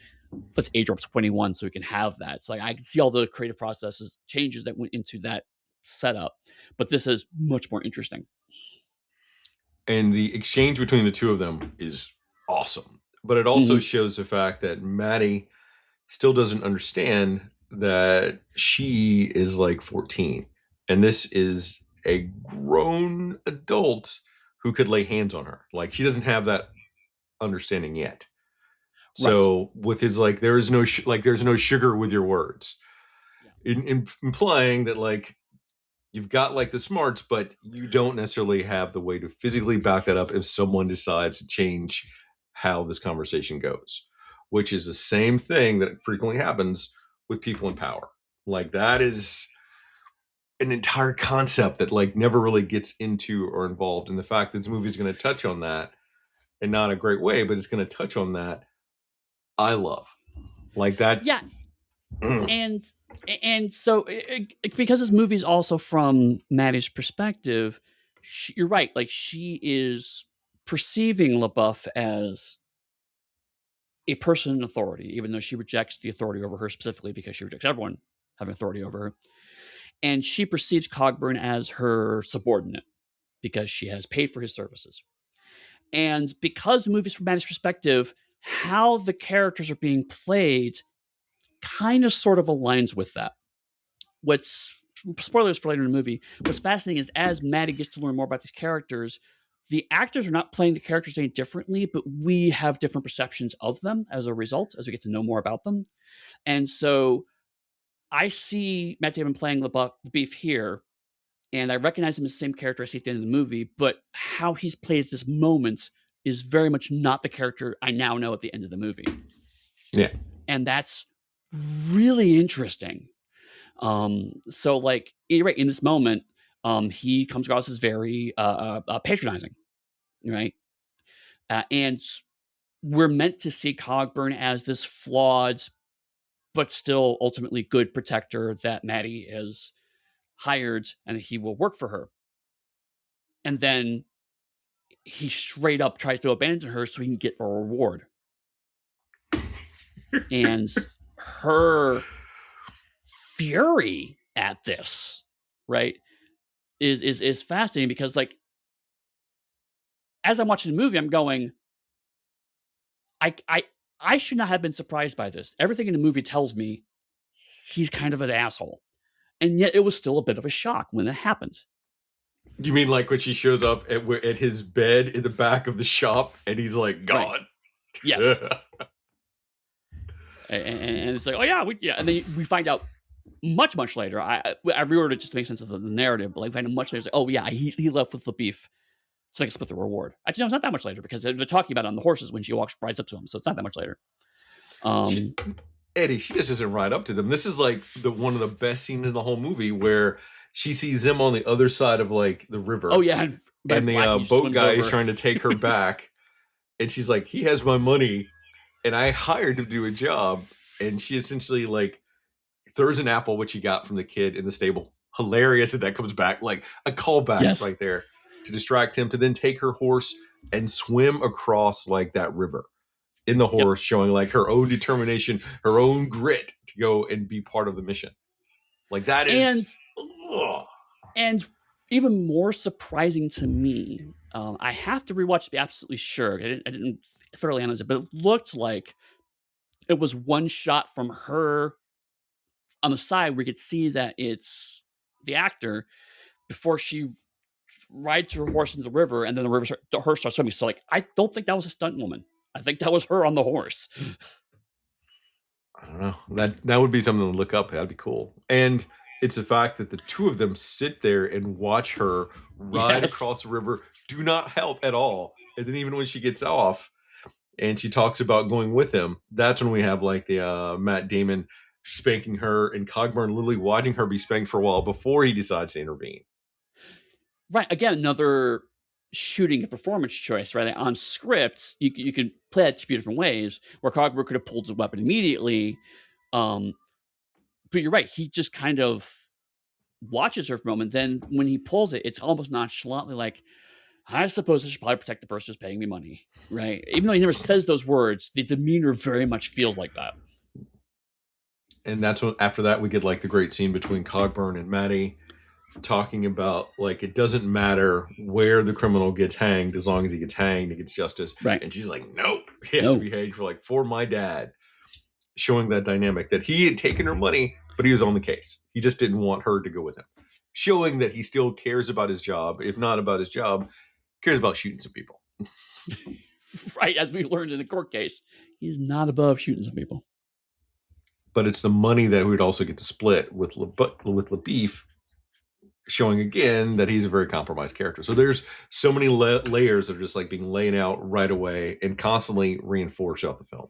let's age her up to 21 so we can have that. So, like, I can see all the creative processes, changes that went into that setup, but this is much more interesting. And the exchange between the two of them is awesome. But it also shows the fact that Maddie still doesn't understand that she is like 14. And this is a grown adult who could lay hands on her. Like she doesn't have that understanding yet. Right. So with his like, there is no there's no sugar with your words, Yeah. implying that like you've got like the smarts, but you don't necessarily have the way to physically back that up if someone decides to change how this conversation goes, which is the same thing that frequently happens with people in power. Like that is an entire concept that like never really gets into or involved. And the fact that this movie is going to touch on that in not a great way, but it's going to touch on that. I love like that. Yeah. and so because this movie is also from Maddie's perspective, you're right. Like she is perceiving LaBeouf as a person in authority, even though she rejects the authority over her specifically because she rejects everyone having authority over her. And she perceives Cogburn as her subordinate because she has paid for his services. And because the movie's from Maddie's perspective, how the characters are being played kind of sort of aligns with that. What's spoilers for later in the movie, what's fascinating is as Maddie gets to learn more about these characters, the actors are not playing the characters any differently, but we have different perceptions of them as a result, as we get to know more about them. And so I see Matt Damon playing the beef here, and I recognize him as the same character I see at the end of the movie, but how he's played at this moment is very much not the character I now know at the end of the movie. Yeah. And that's really interesting. So like right in this moment, he comes across as very patronizing, right? And we're meant to see Cogburn as this flawed, but still ultimately good protector that Maddie is hired and he will work for her. And then he straight up tries to abandon her so he can get a reward. And her fury at this, right, is fascinating because like as I'm watching the movie, I'm going, I should not have been surprised by this. Everything in the movie tells me he's kind of an asshole. And yet it was still a bit of a shock when it happened. You mean like when she shows up at his bed in the back of the shop and he's like, God. Right. Yes. and it's like, oh yeah, yeah. And then we find out much later. I rewrote it just to make sense of the narrative, but like find out much later. It's like, oh yeah, he left with the beef so I can split the reward. Actually, no, it's not that much later because they're talking about it on the horses when she rides up to him. So it's not that much later. Eddie, she just doesn't ride up to them. This is like one of the best scenes in the whole movie where she sees them on the other side of like the river. Oh yeah, and the boat guy is trying to take her back, and she's like, "He has my money, and I hired him to do a job." And she essentially like throws an apple, which he got from the kid in the stable. Hilarious that comes back like a callback right there to distract him to then take her horse and swim across like that river in the horse, showing like her own determination, her own grit to go and be part of the mission. Like that is, and even more surprising to me, I have to rewatch to be absolutely sure. I didn't thoroughly analyze it, but it looked like it was one shot from her on the side where you could see that it's the actor before she rides her horse into the river, and then the horse starts swimming. So like, I don't think that was a stunt woman. I think that was her on the horse. I don't know. That would be something to look up. That'd be cool. And it's the fact that the two of them sit there and watch her ride across the river, do not help at all. And then even when she gets off and she talks about going with him, that's when we have like the Matt Damon spanking her and Cogburn literally watching her be spanked for a while before he decides to intervene. Right. Again, another shooting a performance choice, right? On scripts, you could play that a few different ways where Cogburn could have pulled his weapon immediately. But you're right. He just kind of watches her for a moment. Then when he pulls it, it's almost nonchalantly like, I suppose I should probably protect the person who's paying me money, right? Even though he never says those words, the demeanor very much feels like that. And that's when, after that, we get like the great scene between Cogburn and Maddie talking about like it doesn't matter where the criminal gets hanged as long as he gets hanged, he gets justice. Right. And she's like, nope, he has to be hanged for my dad. Showing that dynamic that he had taken her money, but he was on the case. He just didn't want her to go with him. showing that he still cares about his job. If not about his job, cares about shooting some people. Right, as we learned in the court case, he's not above shooting some people. But it's the money that we would also get to split with LaBeef, showing again that he's a very compromised character. So there's so many layers that are just like being laid out right away and constantly reinforced throughout the film.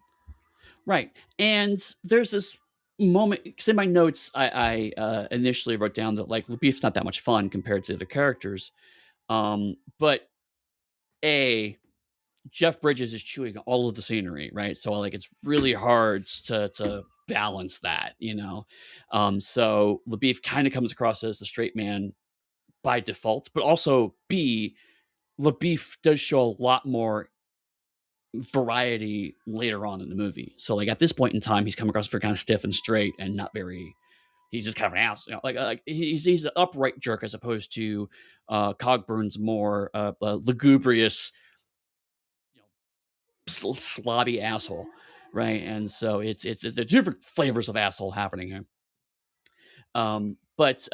Right, and there's this moment. Because in my notes, I initially wrote down that like LaBeef's not that much fun compared to the characters, but Jeff Bridges is chewing all of the scenery, right? So like it's really hard to balance that, you know. So LaBeef kind of comes across as the straight man by default, but also B, LaBeef does show a lot more variety later on in the movie. So like at this point in time, he's come across very kind of stiff and straight and not very. He's just kind of an ass, you know, like he's an upright jerk as opposed to Cogburn's more lugubrious, you know, slobby asshole, right? And so it's the different flavors of asshole happening here. But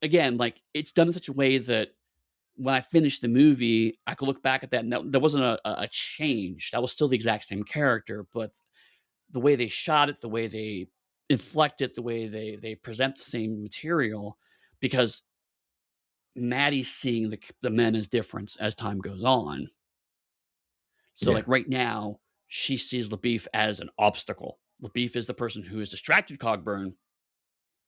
again, like it's done in such a way that when I finished the movie, I could look back at that and there wasn't a change. That was still the exact same character, but the way they shot it, the way they inflect it, the way they present the same material, because Maddie's seeing the men as different as time goes on. So, Yeah. like right now, she sees LaBeef as an obstacle. LaBeef is the person who has distracted Cogburn,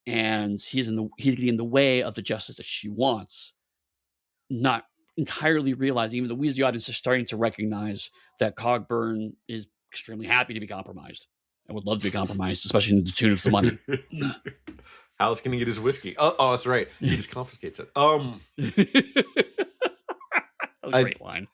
and he's getting in the way of the justice that she wants. Not entirely realizing, even the we as the audience are starting to recognize that Cogburn is extremely happy to be compromised and would love to be compromised, especially in the tune of some money. How's can he get his whiskey? Oh, that's right. He just confiscates it. A great line.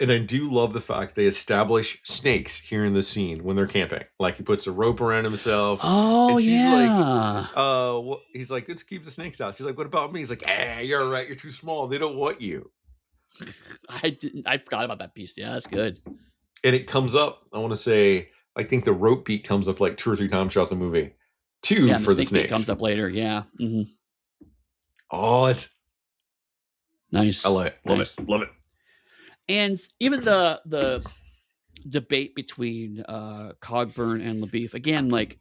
And I do love the fact they establish snakes here in the scene when they're camping. Like he puts a rope around himself. Oh, and she's yeah. like, he's like, let's keep the snakes out. She's like, what about me? He's like, you're right. You're too small. They don't want you. I forgot about that piece. Yeah, that's good. And it comes up, I want to say, I think the rope beat comes up like 2 or 3 times throughout the movie. Two for the snakes. Beat comes up later. Yeah. Mm-hmm. Oh, it's nice. I love it. Love it. Love it. And even the debate between Cogburn and LaBeef, again, like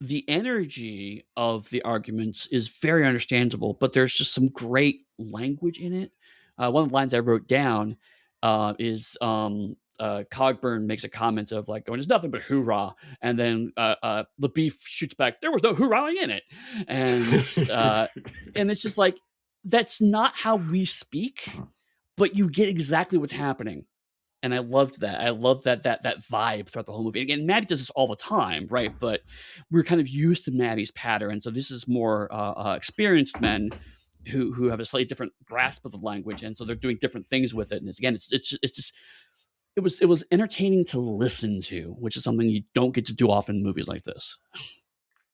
the energy of the arguments is very understandable, but there's just some great language in it. One of the lines I wrote down is Cogburn makes a comment of like, "Going, there's nothing but hoorah," and then LaBeef shoots back, "There was no hoorahing in it," and it's just like that's not how we speak, but you get exactly what's happening. And I loved that. I love that vibe throughout the whole movie. Again, Maddie does this all the time, right? But we're kind of used to Maddie's pattern. So this is more experienced men who have a slightly different grasp of the language, and so they're doing different things with it. And it's just it was entertaining to listen to, which is something you don't get to do often in movies like this.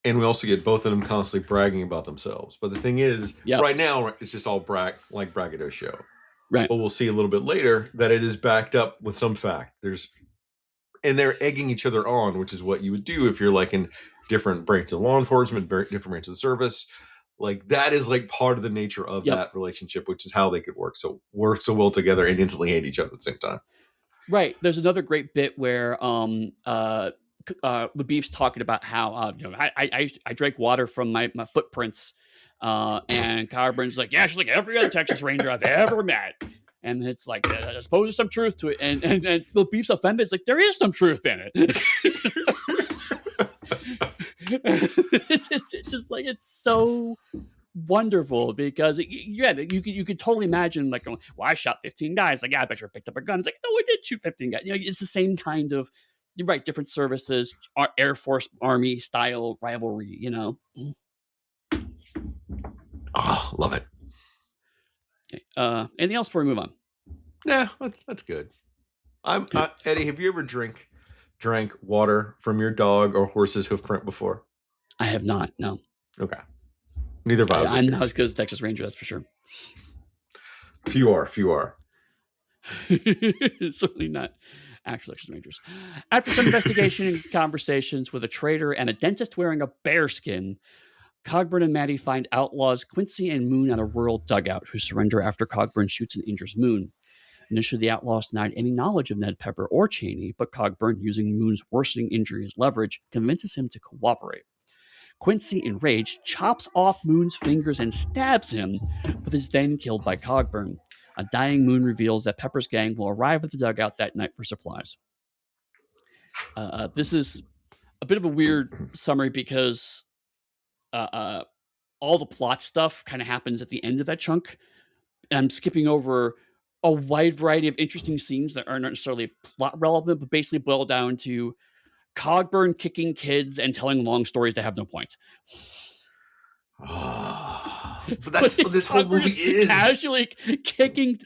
And we also get both of them constantly bragging about themselves. But the thing is, right now it's just all braggadocio show. Right. But we'll see a little bit later that it is backed up with some fact. And they're egging each other on, which is what you would do if you're like in different branches of law enforcement, different branches of service. Like that is like part of the nature of that relationship, which is how they could work so well together and instantly hate each other at the same time. Right. There's another great bit where LaBeef's talking about how I drank water from my footprints, and Cogburn's like, yeah, she's like every other Texas Ranger I've ever met, and it's like I suppose there's some truth to it, and LaBeef's offended. It's like there is some truth in it. It's just like it's so wonderful because you could totally imagine like, well, I shot 15 guys. Like, yeah, I bet you picked up a gun. It's like, no, I did shoot 15 guys. It's the same kind of, you're right, different services, Air Force, Army style rivalry. Oh, love it. Okay. Anything else before we move on? Yeah, that's good. Eddie, have you ever drank water from your dog or horse's hoof print before? I have not. No. Okay. Neither have I. I'm not as good as Texas Ranger, that's for sure. Few are. Certainly not actual Texas Rangers. After some investigation and conversations with a trader and a dentist wearing a bear skin, Cogburn and Maddie find outlaws Quincy and Moon at a rural dugout, who surrender after Cogburn shoots and injures Moon. Initially, the outlaws denied any knowledge of Ned Pepper or Cheney, but Cogburn, using Moon's worsening injury as leverage, convinces him to cooperate. Quincy, enraged, chops off Moon's fingers and stabs him, but is then killed by Cogburn. A dying Moon reveals that Pepper's gang will arrive at the dugout that night for supplies. This is a bit of a weird summary because all the plot stuff kind of happens at the end of that chunk. And I'm skipping over a wide variety of interesting scenes that aren't necessarily plot relevant, but basically boil down to Cogburn kicking kids and telling long stories that have no point. But that's what this whole movie is. Casually kicking.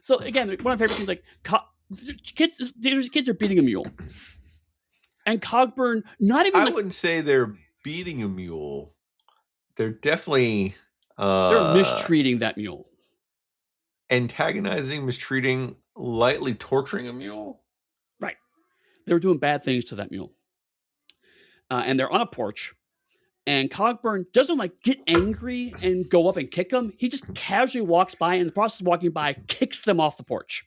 So again, one of my favorite things, like kids are beating a mule, and Cogburn not even. I wouldn't say they're beating a mule. They're definitely they're mistreating that mule, antagonizing, mistreating, lightly torturing a mule. Right. They were doing bad things to that mule, and they're on a porch. And Cogburn doesn't like get angry and go up and kick them. He just casually walks by, and in the process of walking by, kicks them off the porch.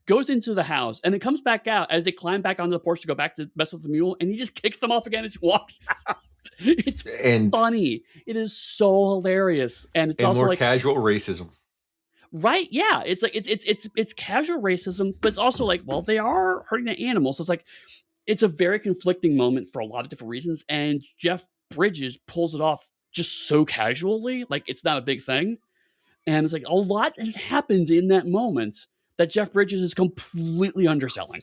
Goes into the house, and then comes back out as they climb back onto the porch to go back to mess with the mule, and he just kicks them off again and just walks out. It's funny. It is so hilarious, and it's also more like casual racism. Right? Yeah, it's like it's casual racism, but it's also like, well, they are hurting the animals, so it's like. It's a very conflicting moment for a lot of different reasons, and Jeff Bridges pulls it off just so casually, like it's not a big thing. And it's like a lot has happened in that moment that Jeff Bridges is completely underselling.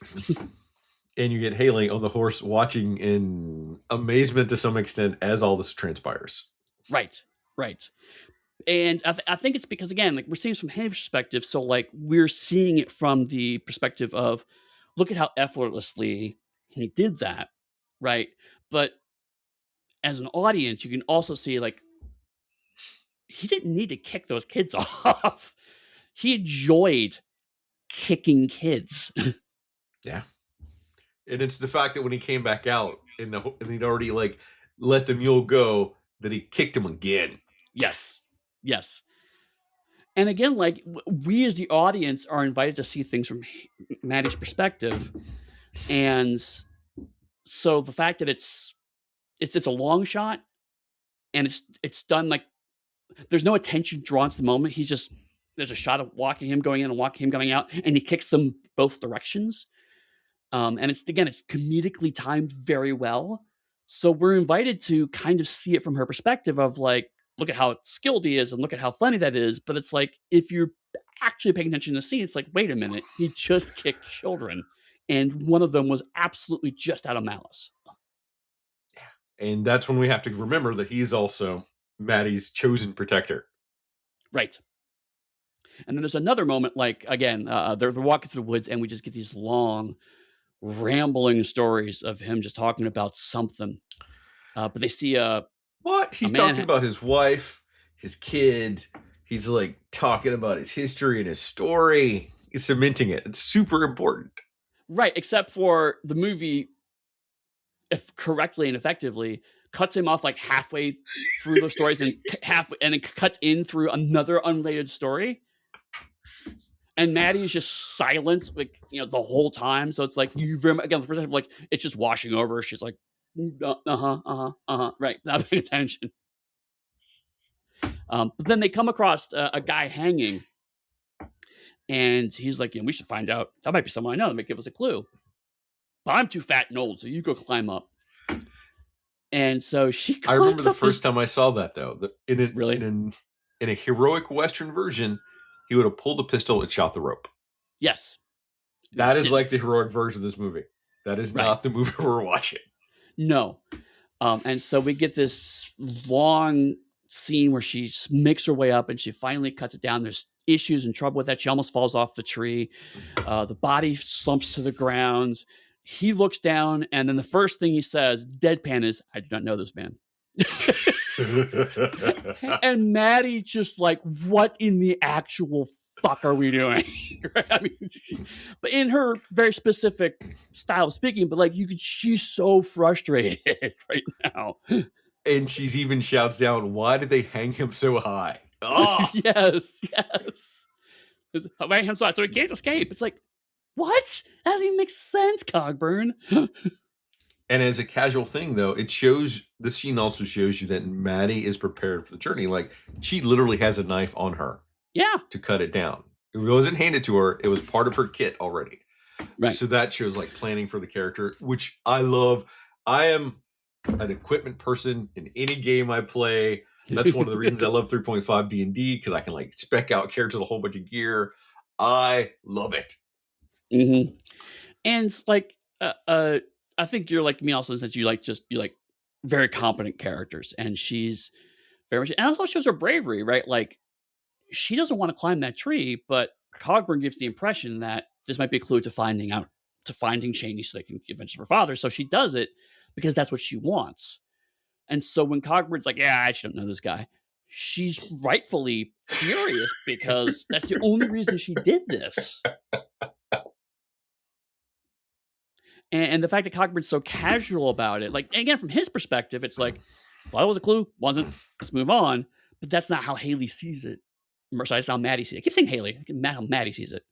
And you get Haley on the horse watching in amazement to some extent as all this transpires. Right. And I think it's because, again, like we're seeing from Haley's perspective, so like we're seeing it from the perspective of, look at how effortlessly he did that, right? But as an audience, you can also see like he didn't need to kick those kids off. He enjoyed kicking kids. Yeah, and it's the fact that when he came back out and he'd already like let the mule go, that he kicked him again. Yes. And again, like we as the audience are invited to see things from Maddie's perspective, and so the fact that it's a long shot, and it's done like there's no attention drawn to the moment. There's a shot of walking him going in and walking him coming out, and he kicks them both directions. And it's comedically timed very well. So we're invited to kind of see it from her perspective of like, look at how skilled he is and look at how funny that is. But it's like, if you're actually paying attention to the scene, it's like, wait a minute, he just kicked children. And one of them was absolutely just out of malice. And that's when we have to remember that he's also Maddie's chosen protector. Right. And then there's another moment, like, again, they're walking through the woods, and we just get these long, rambling stories of him just talking about something. But they see he's talking about his wife, his kid. He's like talking about his history and his story. He's cementing it. It's super important. Right, except for the movie, if correctly and effectively, cuts him off like halfway through those stories and then cuts in through another unrelated story. And Maddie is just silent, like, the whole time. So it's like, you very much, again, the perspective, like, it's just washing over. She's like, right, not paying attention. But then they come across a guy hanging, and he's like, we should find out. That might be someone I know that might give us a clue. But I'm too fat and old, so you go climb up. And so she climbs up. I remember the first time I saw that, though. In a heroic Western version, he would have pulled a pistol and shot the rope. Yes. That is like the heroic version of this movie. That is not the movie we're watching. No. And so we get this long scene where she makes her way up, and she finally cuts it down. There's issues and trouble with that. She almost falls off the tree. The body slumps to the ground. He looks down, and then the first thing he says, deadpan, is, "I do not know this man." And Maddie just like, what in the actual fuck are we doing? I mean, but in her very specific style of speaking, but like she's so frustrated right now. And she's even shouts down, "Why did they hang him so high?" Ah! Yes, yes. Right hand side, so he can't escape. It's like, what? That doesn't even make sense, Cogburn. And as a casual thing, though, it shows the scene also shows you that Maddie is prepared for the journey. Like she literally has a knife on her Yeah, to cut it down. It wasn't handed to her; it was part of her kit already. right. So that shows like planning for the character, which I love. I am an equipment person in any game I play. That's one of the reasons I love 3.5 D&D, because I can like spec out characters with a whole bunch of gear. I love it. Mm-hmm. And it's like, I think you're like me also, since you like very competent characters, and she's very much, and also shows her bravery, right? Like she doesn't want to climb that tree, but Cogburn gives the impression that this might be a clue to finding Cheney so they can avenge her father. So she does it because that's what she wants. And so when Cogburn's like, yeah, I shouldn't know this guy, she's rightfully furious because that's the only reason she did this. And the fact that Cogburn's so casual about it, like, again, from his perspective, it's like, thought it was a clue, wasn't, let's move on. But that's not how Haley sees it. Sorry, that's how Maddie sees it. I keep saying Haley, how Maddie sees it.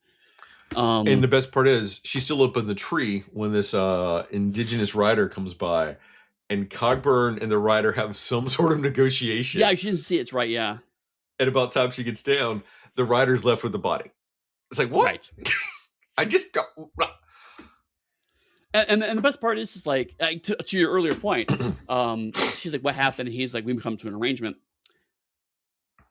And the best part is she's still up in the tree when this indigenous rider comes by, and Cogburn and the rider have some sort of negotiation. Yeah, she didn't see it. It's right, yeah. And about time she gets down, the rider's left with the body. It's like, what? Right. I just got. And the best part is like, to your earlier point, she's like, what happened? And he's like, we come to an arrangement.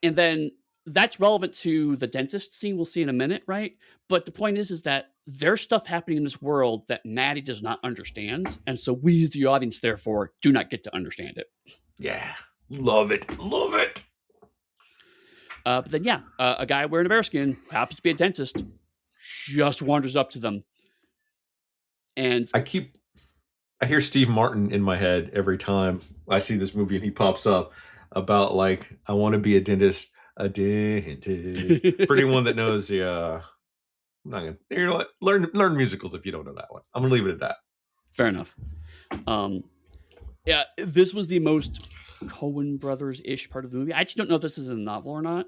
And then that's relevant to the dentist scene we'll see in a minute, right? But the point is that there's stuff happening in this world that Maddie does not understand. And so we, as the audience, therefore, do not get to understand it. Yeah. Love it. Love it. But then, yeah, a guy wearing a bearskin, who happens to be a dentist, just wanders up to them. And I hear Steve Martin in my head every time I see this movie and he pops up about like, I want to be a dentist. For anyone that knows the I'm not gonna, you know what? Learn musicals if you don't know that one. I'm gonna leave it at that. Fair enough. Yeah, this was the most Coen Brothers-ish part of the movie. I actually don't know if this is a novel or not.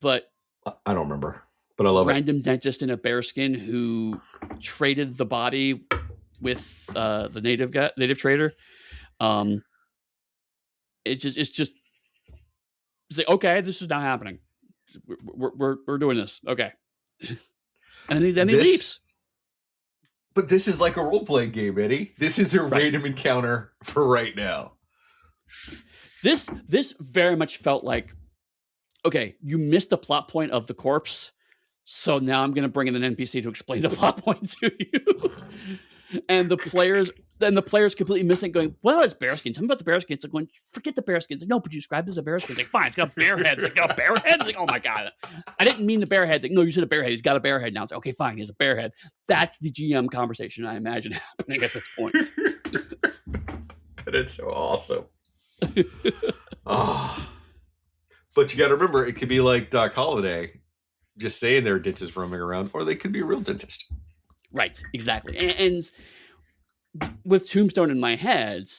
But I don't remember, but I love random dentist in a bearskin who traded the body with the native trader. It's like, okay, this is not happening. We're doing this. Okay. And then he leaves. But this is like a role playing game, Eddie. This is a random encounter for right now. This very much felt like, okay, you missed the plot point of the corpse, so now I'm going to bring in an NPC to explain the plot point to you. And the players completely missing, going, well, it's bearskin. Tell me about the bearskin. It's like, going, forget the bearskin. It's like, no, but you described it as a bearskin. It's like, fine, it's got a bear head. It's like, got a bear head? It's like, oh my God. I didn't mean the bear head. It's like, no, you said a bear head. He's got a bear head now. It's like, okay, fine, he has a bear head. That's the GM conversation I imagine happening at this point. And it's so awesome. Oh. But you got to remember, it could be like Doc Holliday just saying they're dentists roaming around, or they could be a real dentist. Right, exactly. And with Tombstone in my head,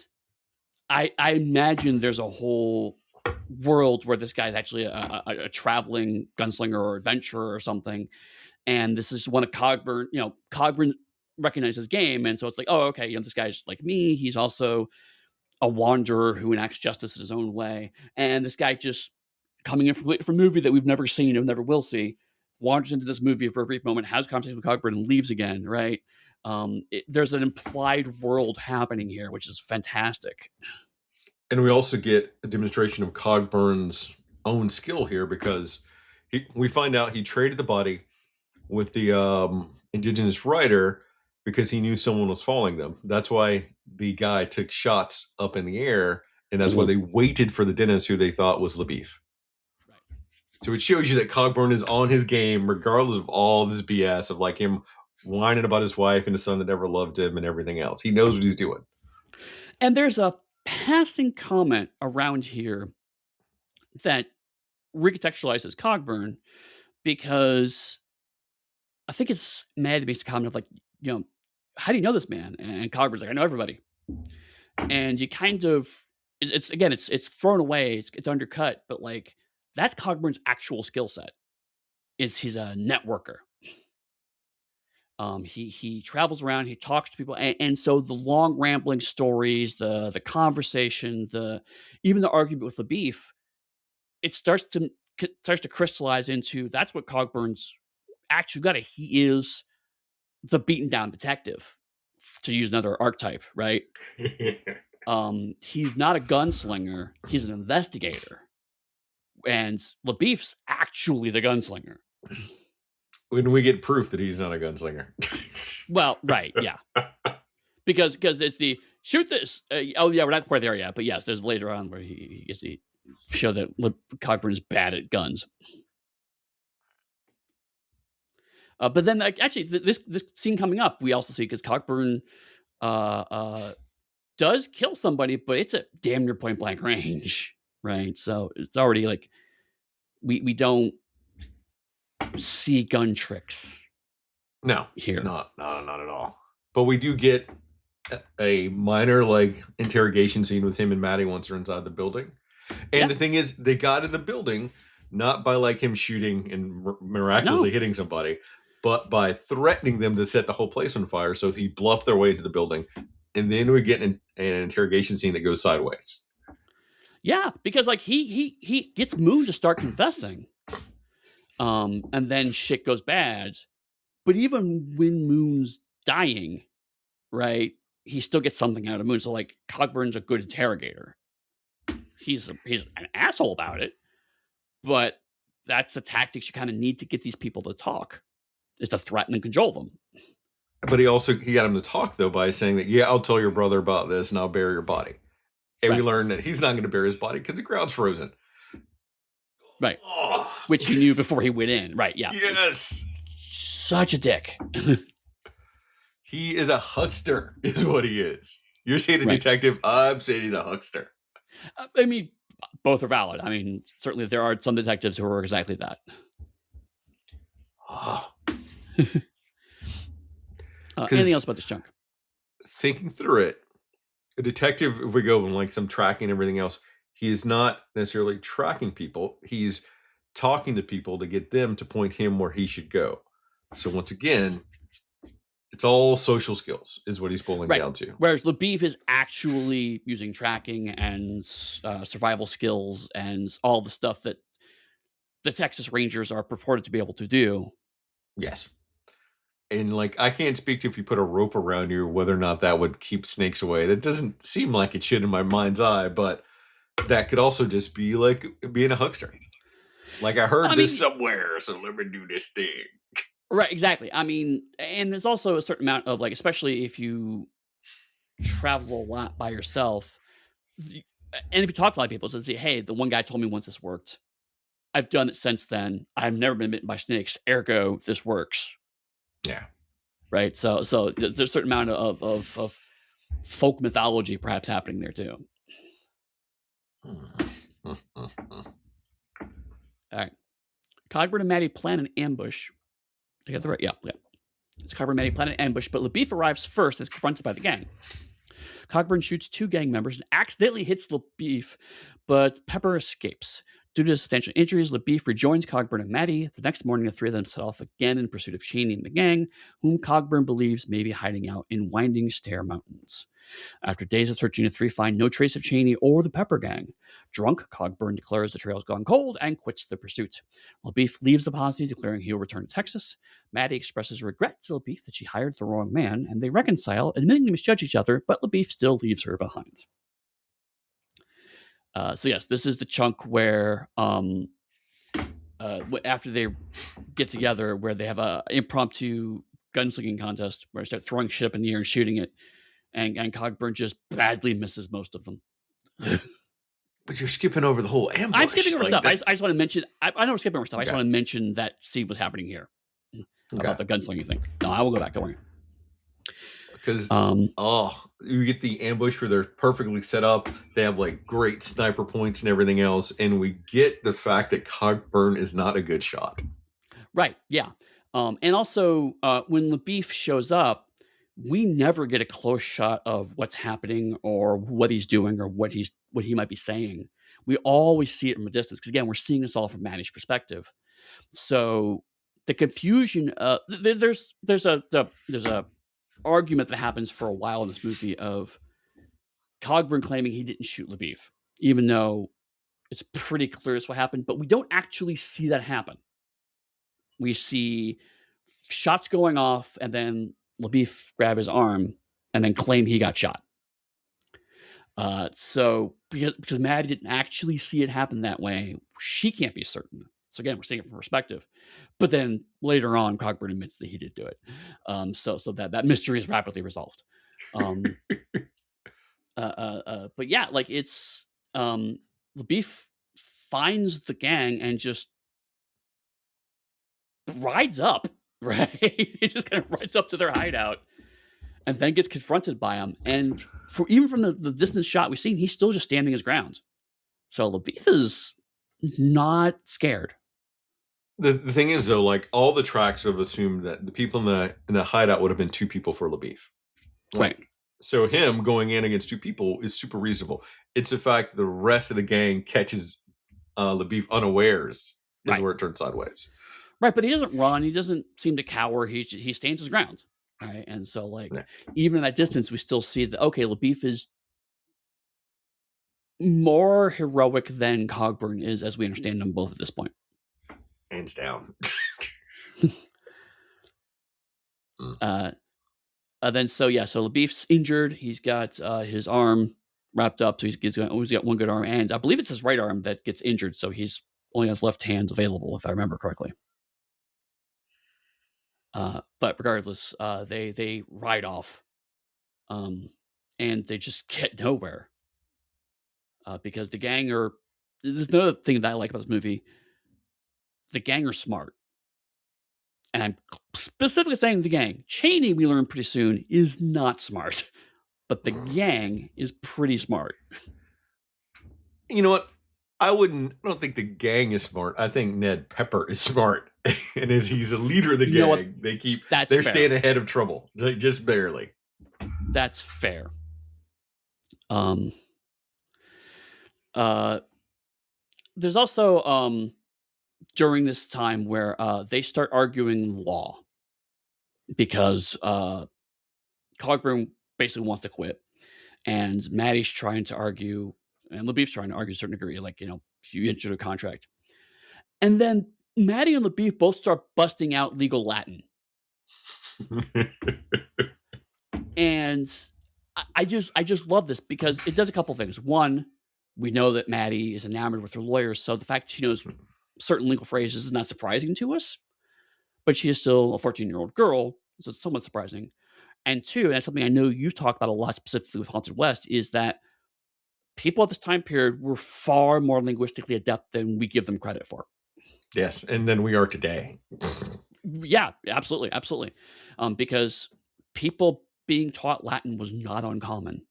I imagine there's a whole world where this guy's actually a traveling gunslinger or adventurer or something. And this is one of Cogburn, Cogburn recognizes his game. And so it's like, oh, okay, this guy's like me. He's also a wanderer who enacts justice in his own way. And this guy just coming in from a movie that we've never seen and never will see, wanders into this movie for a brief moment, has a conversation with Cogburn, and leaves again, right? There's an implied world happening here, which is fantastic. And we also get a demonstration of Cogburn's own skill here, because we find out he traded the body with the indigenous writer because he knew someone was following them. That's why the guy took shots up in the air, and that's why they waited for the dentist who they thought was LaBeef. Right. So it shows you that Cogburn is on his game, regardless of all this BS of like him whining about his wife and his son that never loved him and everything else. He knows what he's doing. And there's a passing comment around here that recontextualizes Cogburn, because I think it's Mad makes a comment of like, how do you know this man? And Cogburn's like, I know everybody. And you kind of it's thrown away, it's undercut, but like that's Cogburn's actual skill set. Is he's a networker. He travels around, he talks to people, and so the long rambling stories, the conversation, the even the argument with the beef, it starts to crystallize into that's what Cogburn's actually got. He is the beaten down detective, to use another archetype, right? He's not a gunslinger; he's an investigator, and LaBeef's actually the gunslinger. When we get proof that he's not a gunslinger. Well, right, yeah, because it's the shoot this. Oh yeah, we're not quite there yet, but yes, there's later on where he gets to show that Cogburn is bad at guns. But then, like, actually, this scene coming up, we also see because Cogburn does kill somebody, but it's a damn near point blank range, right? So it's already like we don't see gun tricks. No, here, not at all. But we do get a minor like interrogation scene with him and Maddie once they're inside the building. And the thing is, they got in the building not by like him shooting and miraculously hitting somebody, but by threatening them to set the whole place on fire. So he bluffed their way into the building, and then we get an interrogation scene that goes sideways. Yeah, because like he gets Moon to start confessing, and then shit goes bad. But even when Moon's dying, right, he still gets something out of Moon. So like Cogburn's a good interrogator. He's an asshole about it, but that's the tactics you kind of need to get these people to talk, is to threaten and control them. But he got him to talk though by saying that, yeah, I'll tell your brother about this and I'll bury your body. And we learn that he's not going to bury his body because the ground's frozen. Right. Oh. Which he knew before he went in. Right. Yeah. Yes. Such a dick. He is a huckster, is what he is. You're saying a detective. I'm saying he's a huckster. I mean, both are valid. I mean, certainly there are some detectives who are exactly that. Oh. Anything else about this chunk? Thinking through it, a detective, if we go and like some tracking and everything else, he is not necessarily tracking people. He's talking to people to get them to point him where he should go. So once again, it's all social skills is what he's boiling down to. Whereas LaBeef is actually using tracking and survival skills and all the stuff that the Texas Rangers are purported to be able to do. Yes. And like, I can't speak to if you put a rope around you, whether or not that would keep snakes away. That doesn't seem like it should in my mind's eye, but that could also just be like being a huckster. Like, I heard this somewhere, so let me do this thing. Right, exactly. I mean, and there's also a certain amount of like, especially if you travel a lot by yourself, and if you talk to a lot of people, to say, hey, the one guy told me once this worked. I've done it since then. I've never been bitten by snakes. Ergo, this works. Yeah. Right. So there's a certain amount of folk mythology perhaps happening there too. All right. Cogburn and Maddie plan an ambush. I got the right. Yeah. It's Cogburn and Maddie plan an ambush, but LaBeef arrives first and is confronted by the gang. Cogburn shoots 2 gang members and accidentally hits LaBeef, but Pepper escapes. Due to substantial injuries, LaBeef rejoins Cogburn and Maddie. The next morning, the three of them set off again in pursuit of Cheney and the gang, whom Cogburn believes may be hiding out in Winding Stair Mountains. After days of searching, the three find no trace of Cheney or the Pepper gang. Drunk, Cogburn declares the trail's gone cold and quits the pursuit. LaBeef leaves the posse, declaring he'll return to Texas. Maddie expresses regret to LaBeef that she hired the wrong man, and they reconcile, admitting to misjudge each other, but LaBeef still leaves her behind. So yes, this is the chunk where after they get together, where they have a impromptu gunslinging contest where they start throwing shit up in the air and shooting it, and Cogburn just badly misses most of them. But you're skipping over the whole ambush. I'm skipping over stuff. I just want to mention. I know we're skipping over stuff. I just want to mention that scene was happening here about the gunslinging thing. No, I will go back. Don't worry. Because you get the ambush where they're perfectly set up. They have like great sniper points and everything else, and we get the fact that Cogburn is not a good shot. Right. Yeah. And also when LaBeef shows up, we never get a close shot of what's happening or what he's doing or what he might be saying. We always see it from a distance because again, we're seeing this all from Maddie's perspective. So the confusion, there's a argument that happens for a while in this movie of Cogburn claiming he didn't shoot LaBeef, even though it's pretty clear that's what happened, but we don't actually see that happen. We see shots going off and then LaBeef grab his arm and then claim he got shot. So because Maddie didn't actually see it happen that way, she can't be certain. So again, we're seeing it from perspective. But then later on, Cogburn admits that he did do it. So that mystery is rapidly resolved. But yeah, like it's LaBeef finds the gang and just rides up, right? He just kind of rides up to their hideout and then gets confronted by him. And even from the distance shot we've seen, he's still just standing his ground. So LaBeef is not scared. The thing is, though, like all the tracks have assumed that the people in the hideout would have been 2 people for LaBeef. Like, Right. so him going in against 2 people is super reasonable. It's the fact that the rest of the gang catches LaBeef unawares is Right. where it turns sideways. Right, but he doesn't run. He doesn't seem to cower. He stands his ground. Right, and so like Yeah. even at that distance, we still see that okay, LaBeef is more heroic than Cogburn is, as we understand them both at this point. Hands down. Then so LaBeef's injured. He's got his arm wrapped up, so he's got one good arm, and I believe it's his right arm that gets injured. So he's only has left hand available, if I remember correctly. But regardless, they ride off, and they just get nowhere because the gang are. There's another thing that I like about this movie. The gang are smart. And I'm specifically saying the gang. Cheney, we learn pretty soon, is not smart, but the gang is pretty smart. You know what? I don't think the gang is smart. I think Ned Pepper is smart. And as he's a leader of the gang, they're staying ahead of trouble. Just barely. That's fair. There's also during this time where they start arguing law because Cogburn basically wants to quit, and Maddie's trying to argue, and LaBeef's trying to argue to a certain degree, like you entered a contract, and then Maddie and LaBeef both start busting out legal Latin, and I just love this because it does a couple things. One, we know that Maddie is enamored with her lawyers, so the fact she knows certain legal phrases is not surprising to us, but she is still a 14-year-old girl, so it's somewhat surprising. And two, and that's something I know you've talked about a lot specifically with Haunted West, is that people at this time period were far more linguistically adept than we give them credit for. Yes, and then we are today. Yeah, absolutely, absolutely. Because people being taught Latin was not uncommon.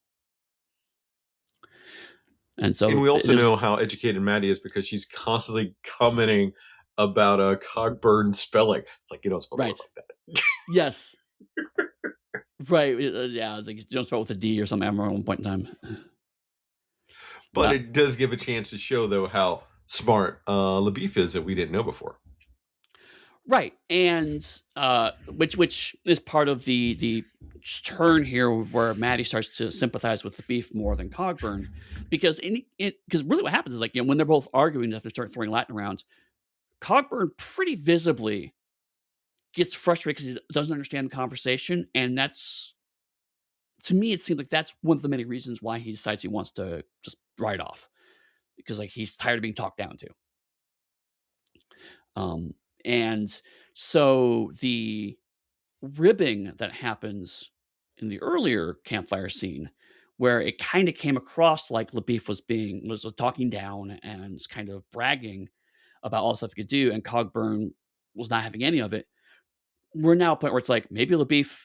And we also know how educated Maddie is because she's constantly commenting about Cogburn spelling. It's like, you don't spell right. like that. Yes. Right. Yeah, it's like you don't spell with a D or something at one point in time. But it does give a chance to show, though, how smart LaBeef is that we didn't know before. Right, and which is part of the turn here where Maddie starts to sympathize with LaBeef more than Cogburn, because because really what happens is like when they're both arguing after they start throwing Latin around, Cogburn pretty visibly gets frustrated because he doesn't understand the conversation, and that's to me it seems like that's one of the many reasons why he decides he wants to just ride off because like he's tired of being talked down to. And so the ribbing that happens in the earlier campfire scene, where it kind of came across like LaBeef was talking down and kind of bragging about all the stuff he could do, and Cogburn was not having any of it. We're now at a point where it's like maybe LaBeef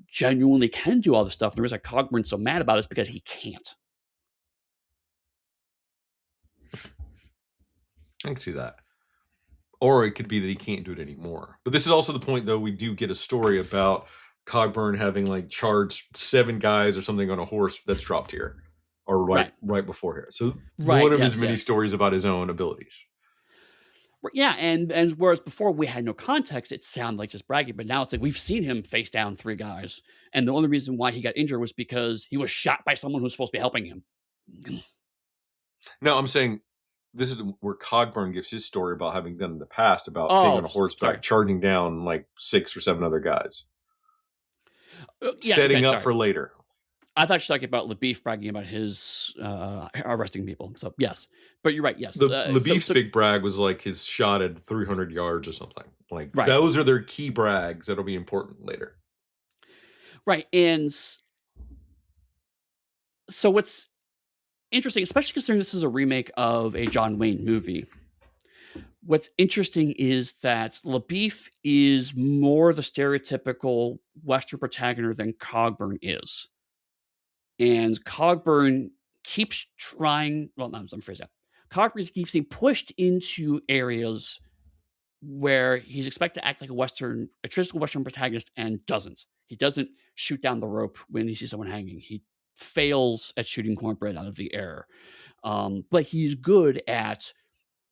genuinely can do all this stuff. And the reason Cogburn's so mad about it is because he can't. I can see that. Or it could be that he can't do it anymore. But this is also the point, though, we do get a story about Cogburn having like charged 7 guys or something on a horse that's dropped here, or right before here. So Right. one of his Yes. many Yes. stories about his own abilities. Yeah, and whereas before we had no context, it sounded like just bragging, but now it's like we've seen him face down 3 guys, and the only reason why he got injured was because he was shot by someone who's supposed to be helping him. No, I'm saying this is where Cogburn gives his story about having done in the past about being on Oh, a horseback, sorry. charging down like 6 or 7 other guys, Yeah, okay, setting up sorry. for later. I thought you were talking about LaBeef bragging about his arresting people. So yes, but you're right. Yes, The LaBeef's big brag was like his shot at 300 yards or something. Like right, those are their key brags that'll be important later. right, and so what's interesting, especially considering this is a remake of a John Wayne movie. What's interesting is that LaBeef is more the stereotypical Western protagonist than Cogburn is. And Cogburn keeps trying, well, no, I'm phrasing that. Cogburn keeps being pushed into areas where he's expected to act like a traditional Western protagonist and doesn't. He doesn't shoot down the rope when he sees someone hanging. He fails at shooting cornbread out of the air. But he's good at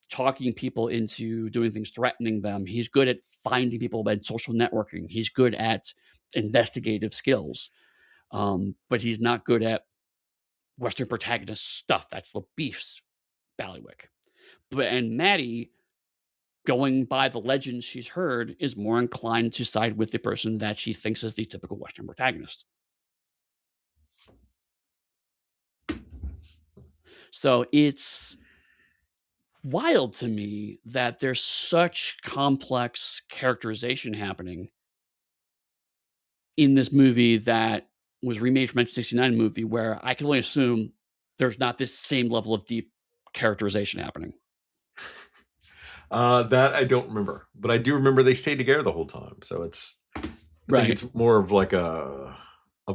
talking people into doing things, threatening them. He's good at finding people by social networking. He's good at investigative skills. But he's not good at Western protagonist stuff. That's the beef's ballywick. And Maddie, going by the legends she's heard, is more inclined to side with the person that she thinks is the typical Western protagonist. So it's wild to me that there's such complex characterization happening in this movie that was remade from 1969 movie, where I can only assume there's not this same level of deep characterization happening. That I don't remember, but I do remember they stayed together the whole time. So I think it's more of like a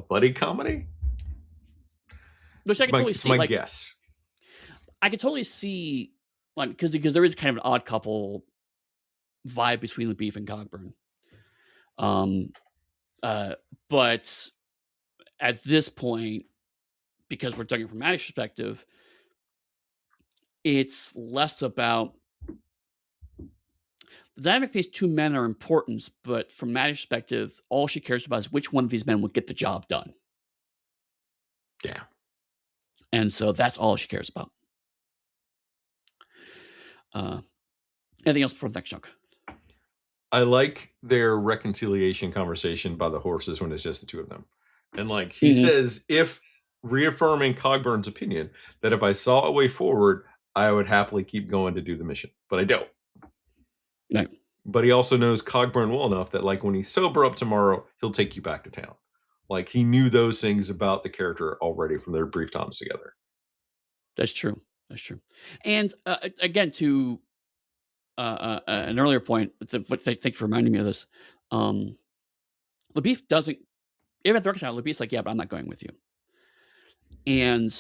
buddy comedy. Which I can totally see. My guess. I could totally see, like, because there is kind of an odd couple vibe between LaBeef and Cogburn. But at this point, because we're talking from Maddie's perspective, it's less about the dynamic between 2 men are important, but from Maddie's perspective, all she cares about is which one of these men will get the job done. Yeah. And so that's all she cares about. Anything else before the next chunk? I like their reconciliation conversation by the horses when it's just the 2 of them. And like he says, if reaffirming Cogburn's opinion that if I saw a way forward, I would happily keep going to do the mission, but I don't. Right. But he also knows Cogburn well enough that like when he's sober up tomorrow, he'll take you back to town. Like he knew those things about the character already from their brief times together. That's true. That's true. And again, to an earlier point, thank you for reminding me of this. LaBeef doesn't, even at the reconcile, LaBeef's like, yeah, but I'm not going with you. And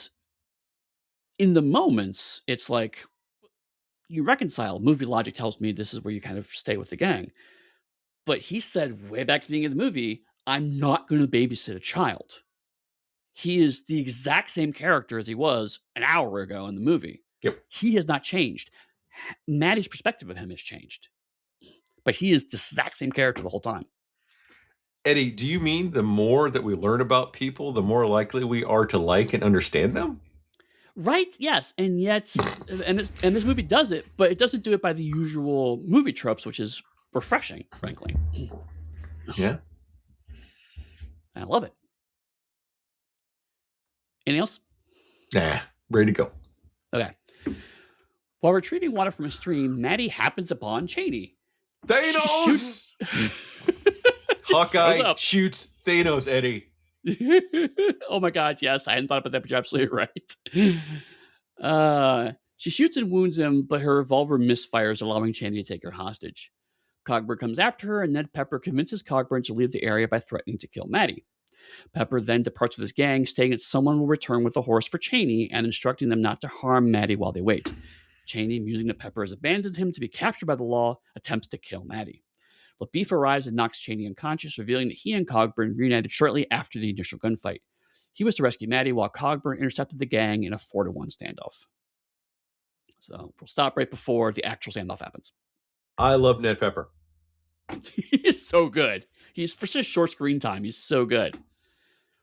in the moments, it's like, you reconcile. Movie logic tells me this is where you kind of stay with the gang. But he said way back at the beginning of the movie, I'm not going to babysit a child. He is the exact same character as he was an hour ago in the movie. Yep. He has not changed. Maddie's perspective of him has changed. But he is the exact same character the whole time. Eddie, do you mean the more that we learn about people, the more likely we are to like and understand them? Right, yes. And yet, and this movie does it, but it doesn't do it by the usual movie tropes, which is refreshing, frankly. Yeah. I love it. Anything else? Nah, ready to go. Okay. While retrieving water from a stream, Maddie happens upon Cheney. Thanos! Hawkeye shoots Thanos, Eddie. Oh my god, yes. I hadn't thought about that, but you're absolutely right. She shoots and wounds him, but her revolver misfires, allowing Cheney to take her hostage. Cogburn comes after her, and Ned Pepper convinces Cogburn to leave the area by threatening to kill Maddie. Pepper then departs with his gang, stating that someone will return with a horse for Cheney and instructing them not to harm Maddie while they wait. Cheney, musing that Pepper has abandoned him to be captured by the law, attempts to kill Maddie. LaBeef arrives and knocks Cheney unconscious, revealing that he and Cogburn reunited shortly after the initial gunfight. He was to rescue Maddie while Cogburn intercepted the gang in a 4-1 standoff. So we'll stop right before the actual standoff happens. I love Ned Pepper. He is so good. He's for such short screen time. He's so good.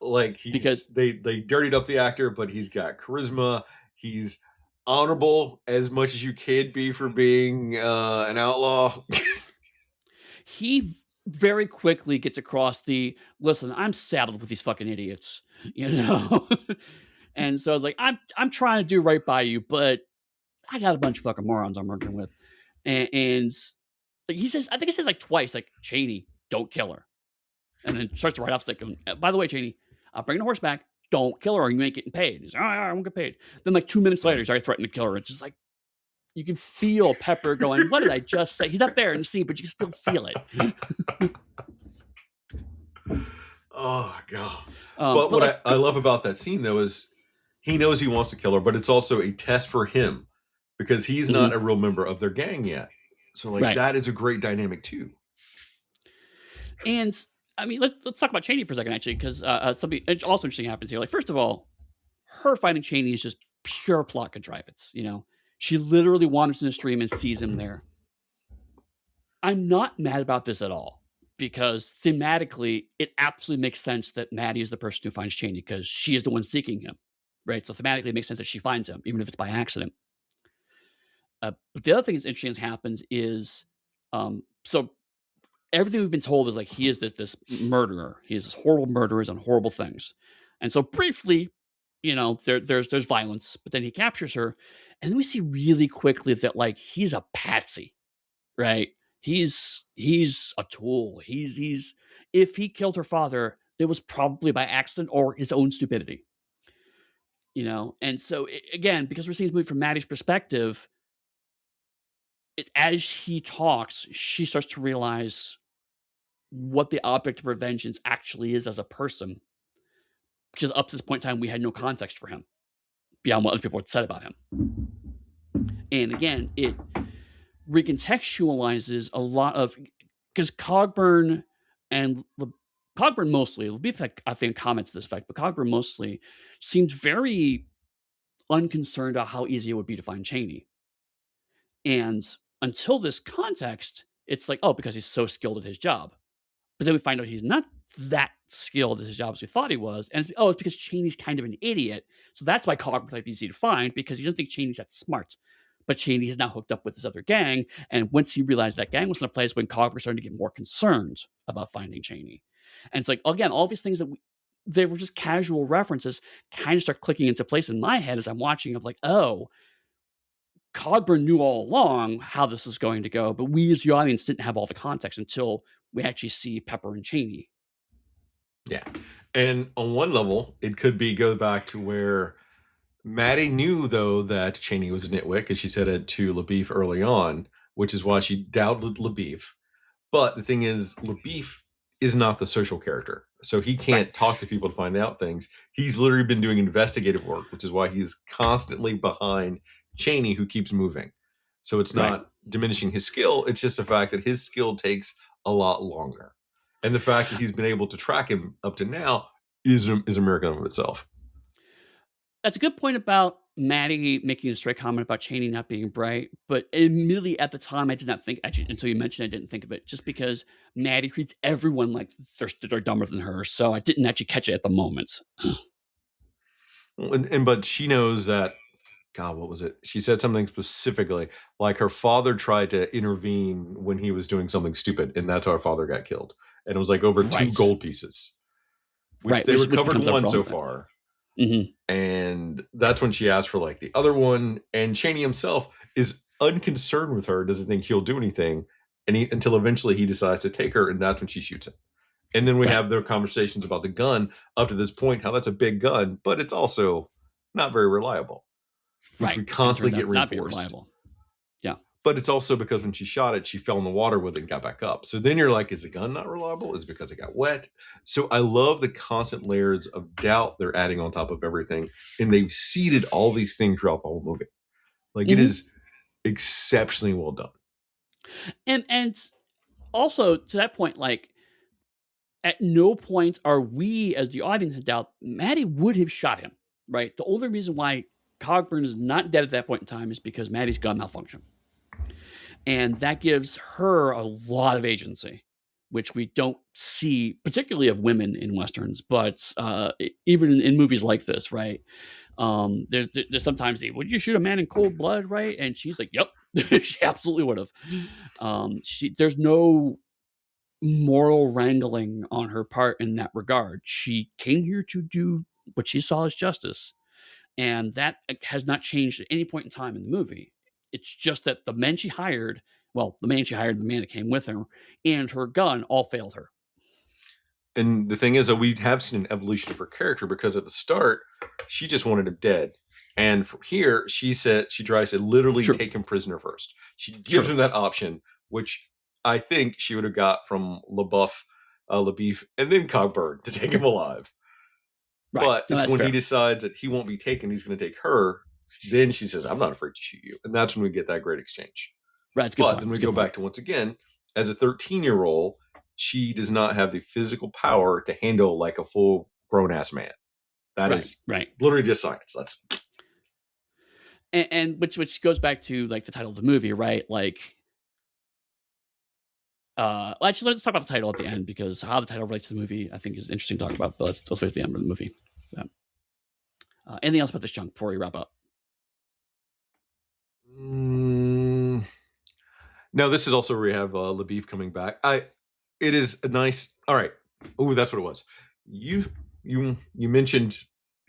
Like they dirtied up the actor, but he's got charisma. He's honorable as much as you can be for being an outlaw. He very quickly gets across listen, I'm saddled with these fucking idiots, and so like I'm trying to do right by you, but I got a bunch of fucking morons I'm working with, and like he says, I think he says like twice, like Cheney, don't kill her, and then starts to write off like, by the way, Cheney, I'll bring the horse back. Don't kill her, or you ain't getting paid. He's like, I won't get paid. Then like 2 minutes later, he's already threatening to kill her. It's just like you can feel Pepper going, "What did I just say?" He's not there in the scene, but you can still feel it. Oh god! But what like, I love about that scene though is he knows he wants to kill her, but it's also a test for him because he's not a real member of their gang yet. So like that is a great dynamic too. And I mean, let's talk about Cheney for a second, actually, because something also interesting happens here. Like, first of all, her finding Cheney is just pure plot contrivance. She literally wanders in the stream and sees him there. I'm not mad about this at all because thematically, it absolutely makes sense that Maddie is the person who finds Cheney because she is the one seeking him, right? So thematically, it makes sense that she finds him, even if it's by accident. But the other thing that's interesting that happens is, so everything we've been told is like he is this murderer. He is this horrible murderer. He's done horrible things. And so briefly, there's violence, but then he captures her, and then we see really quickly that like he's a patsy, right? He's a tool. He's if he killed her father, it was probably by accident or his own stupidity. And so again, because we're seeing this movie from Maddie's perspective, as he talks, she starts to realize what the object of her vengeance actually is as a person. Because up to this point in time, we had no context for him beyond what other people had said about him. And again, it recontextualizes a lot of, because Cogburn mostly, LaBeef, I think, comments to this fact, but Cogburn mostly seemed very unconcerned about how easy it would be to find Cheney. And until this context, it's like, oh, because he's so skilled at his job. But then we find out he's not that skilled at his job as we thought he was. And it's because Cheney's kind of an idiot. So that's why Cogburn might be easy to find, because he doesn't think Cheney's that smart. But Cheney is now hooked up with this other gang. And once he realized that gang was in a place, when Cogburn started to get more concerned about finding Cheney. And it's like, again, all these things that they were just casual references kind of start clicking into place in my head as I'm watching. Of like, oh, Cogburn knew all along how this was going to go, but we as the audience didn't have all the context until we actually see Pepper and Cheney. Yeah. And on one level, it could go back to where Maddie knew, though, that Cheney was a nitwit, because she said it to LaBeef early on, which is why she doubted LaBeef. But the thing is, LaBeef is not the social character. So he can't talk to people to find out things. He's literally been doing investigative work, which is why he's constantly behind Cheney, who keeps moving. So it's not diminishing his skill. It's just the fact that his skill takes a lot longer. And the fact that he's been able to track him up to now is a miracle of itself. That's a good point about Maddie making a straight comment about Cheney not being bright, but immediately at the time I did not think, actually, until you mentioned it, I didn't think of it, just because Maddie treats everyone like they're dumber than her, so I didn't actually catch it at the moment. But she knows that, God, what was it? She said something specifically, like her father tried to intervene when he was doing something stupid, and that's how her father got killed. And it was like over 2 gold pieces, which they recovered one so far. Mm-hmm. And that's when she asked for like the other one. And Cheney himself is unconcerned with her, doesn't think he'll do anything, until eventually he decides to take her, and that's when she shoots him. And then we have their conversations about the gun up to this point, how that's a big gun, but it's also not very reliable. Which we constantly get reinforced. Yeah. But it's also because when she shot it, she fell in the water with it and got back up. So then you're like, is the gun not reliable? Is it because it got wet? So I love the constant layers of doubt they're adding on top of everything. And they've seeded all these things throughout the whole movie. Like, it is exceptionally well done. And Also, to that point, like, at no point are we, as the audience, in doubt Maddie would have shot him, right? The only reason why Cogburn is not dead at that point in time is because Maddie's gun malfunction. And that gives her a lot of agency, which we don't see, particularly of women in Westerns, but even in movies like this, right? There's sometimes would you shoot a man in cold blood, right? And she's like, yep, she absolutely would have. There's no moral wrangling on her part in that regard. She came here to do what she saw as justice, and that has not changed at any point in time in the movie. It's just that the men she hired, well, the man she hired, the man that came with her, and her gun all failed her. And the thing is that we have seen an evolution of her character, because at the start she just wanted him dead, and from here she tries to literally True. take him prisoner first. She gives him that option, which I think she would have got from LaBeef, and then Cogburn to take him alive. Right. But No, it's that's when fair. he decides that he won't be taken, he's going to take her. Then she says, "I'm not afraid to shoot you," and that's when we get that great exchange. Right, that's a good But point. then we That's a go good point. back to, once again, as a 13-year-old, she does not have the physical power to handle like a full grown ass man. That Right, is right. literally just science. That's And which goes back to like the title of the movie, right? Like, well, actually, let's talk about the title at the end, because how the title relates to the movie, I think, is interesting to talk about. But let's wait at the end of the movie. Anything else about this chunk before we wrap up? mm, no. This is also where we have LaBeef coming back. It is a nice. All right. Oh, that's what it was. You mentioned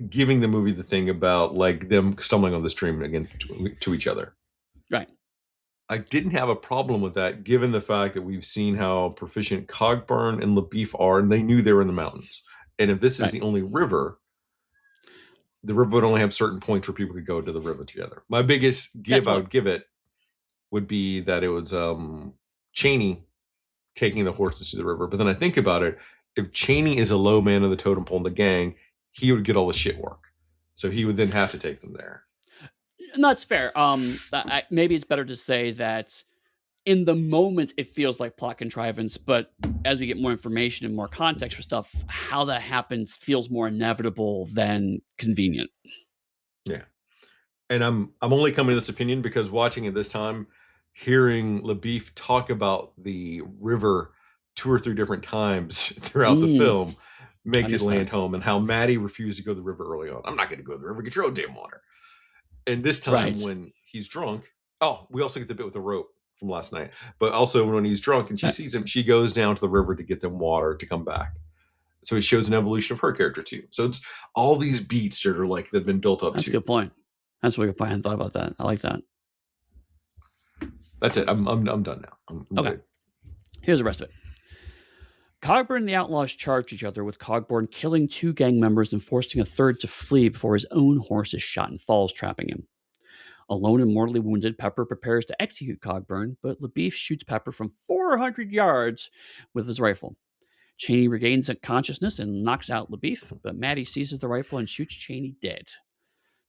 giving the movie the thing about like them stumbling on the stream again to each other. Right. I didn't have a problem with that, given the fact that we've seen how proficient Cogburn and LaBeef are, and they knew they were in the mountains. And if this is Right. the only river, the river would only have certain points where people could go to the river together. My biggest give I would give it would be that it was Cheney taking the horses to the river. But then I think about it, if Cheney is a low man of the totem pole in the gang, he would get all the shit work. So he would then have to take them there. No, that's fair. Maybe it's better to say that in the moment it feels like plot contrivance, but as we get more information and more context for stuff, how that happens feels more inevitable than convenient. Yeah. And I'm only coming to this opinion because watching it this time, hearing LaBeef talk about the river 2 or 3 different times throughout the film makes it land home, and how Maddie refused to go to the river early on. I'm not going to go to the river. Get your own damn water. And this time, Right. when he's drunk, oh, we also get the bit with the rope from last night. But also when he's drunk and she sees him, she goes down to the river to get them water to come back. So it shows an evolution of her character too. So it's all these beats that are like they've been built up. That's to. a good point. That's a good point. I hadn't thought about that. I like that. That's it. I'm done now. I'm Okay. good. Here's the rest of it. Cogburn and the outlaws charge each other, with Cogburn killing 2 gang members and forcing a third to flee before his own horse is shot and falls, trapping him. Alone and mortally wounded, Pepper prepares to execute Cogburn, but LaBeef shoots Pepper from 400 yards with his rifle. Cheney regains consciousness and knocks out LaBeef, but Maddie seizes the rifle and shoots Cheney dead.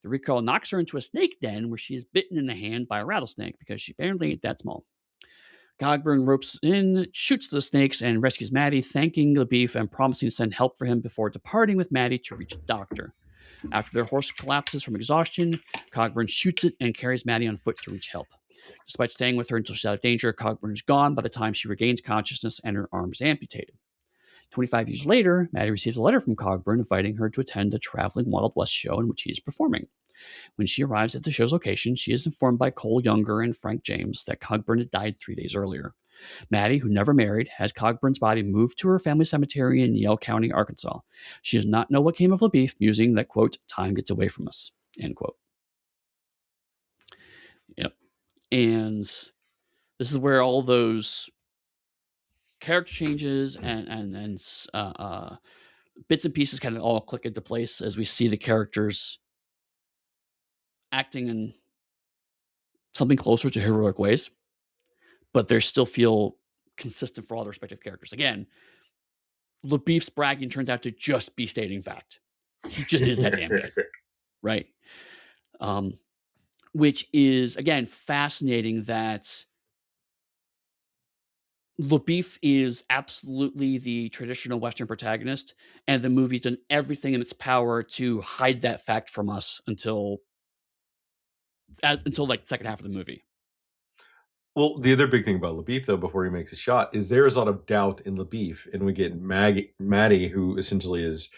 The recall knocks her into a snake den where she is bitten in the hand by a rattlesnake because she apparently ain't that small. Cogburn ropes in, shoots the snakes, and rescues Maddie, thanking LaBeef and promising to send help for him before departing with Maddie to reach a doctor. After their horse collapses from exhaustion, Cogburn shoots it and carries Maddie on foot to reach help. Despite staying with her until she's out of danger, Cogburn is gone by the time she regains consciousness and her arm is amputated. 25 years later, Maddie receives a letter from Cogburn inviting her to attend a traveling Wild West show in which he is performing. When she arrives at the show's location, she is informed by Cole Younger and Frank James that Cogburn had died 3 days earlier. Maddie, who never married, has Cogburn's body moved to her family cemetery in Yale County, Arkansas. She does not know what came of LaBeef, musing that, quote, time gets away from us, end quote. Yep. And this is where all those character changes and bits and pieces kind of all click into place as we see the characters acting in something closer to heroic ways, but they still feel consistent for all their respective characters. Again, LaBeef's bragging turns out to just be stating fact. He just is that damn good, right? Which is, again, fascinating that LaBeef is absolutely the traditional Western protagonist, and the movie's done everything in its power to hide that fact from us until like the second half of the movie. Well, the other big thing about LaBeef, though, before he makes a shot, is there is a lot of doubt in LaBeef, and we get Maddie, who essentially is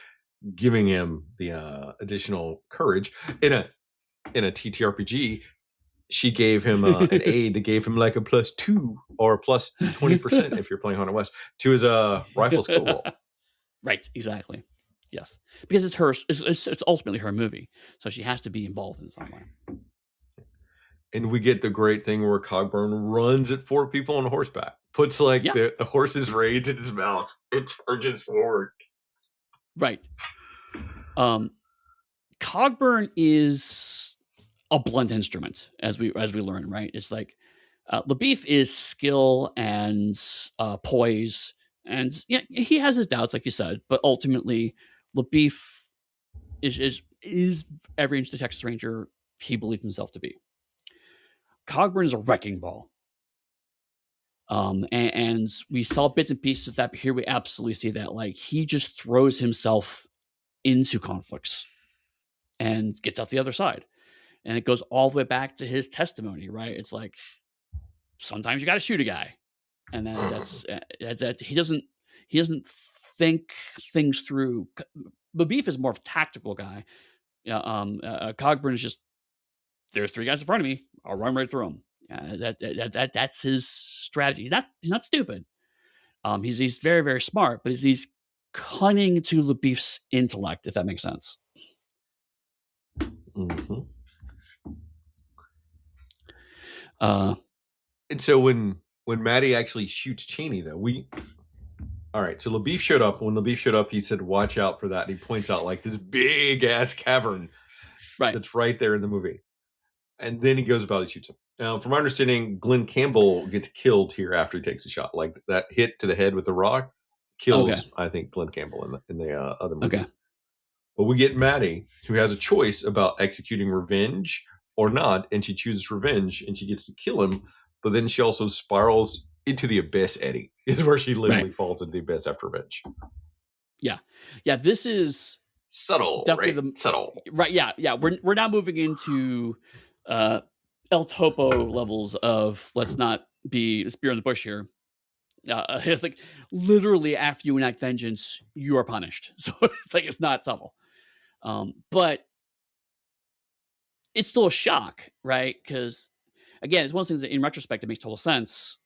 giving him the additional courage in a TTRPG. She gave him an aid that gave him like a +2 or a +20% if you're playing Haunted West to his rifle skill roll. Right, exactly. Yes, because it's her. It's ultimately her movie, so she has to be involved in some way. And we get the great thing where Cogburn runs at 4 people on horseback, puts like Yeah, the horse's reins in his mouth, and charges forward. right. Cogburn is a blunt instrument, as we learn. Right, it's like LaBeef is skill and poise, and yeah, he has his doubts, like you said, but ultimately, LaBeef is every inch the Texas Ranger he believes himself to be. Cogburn is a wrecking ball. And we saw bits and pieces of that, but here we absolutely see that. Like, he just throws himself into conflicts and gets out the other side. And it goes all the way back to his testimony, right? It's like, sometimes you got to shoot a guy. And that he doesn't think things through. The Beef is more of a tactical guy. Cogburn is just, there's 3 guys in front of me. I'll run right through them. That's his strategy. He's not stupid. He's very, very smart, but he's cunning to LaBeef's intellect, if that makes sense. Mm-hmm. And so when Maddie actually shoots Cheney, though, all right. So LaBeef showed up. When LaBeef showed up, he said, "Watch out for that." And he points out like this big ass cavern, right, that's right there in the movie. And then he goes about and shoots him. Now, from my understanding, Glenn Campbell gets killed here after he takes a shot. Like that hit to the head with the rock kills, okay. I think, Glenn Campbell in the other movie. Okay. But we get Maddie, who has a choice about executing revenge or not, and she chooses revenge, and she gets to kill him. But then she also spirals into the abyss. Eddy is where she literally falls into the abyss after revenge. Yeah, this is subtle, definitely right? Subtle, right? Yeah. We're now moving into El Topo levels of let's be on the bush here. It's like literally after you enact vengeance, you are punished. So it's like it's not subtle, but it's still a shock, right? Because again, it's one of those things that in retrospect it makes total sense.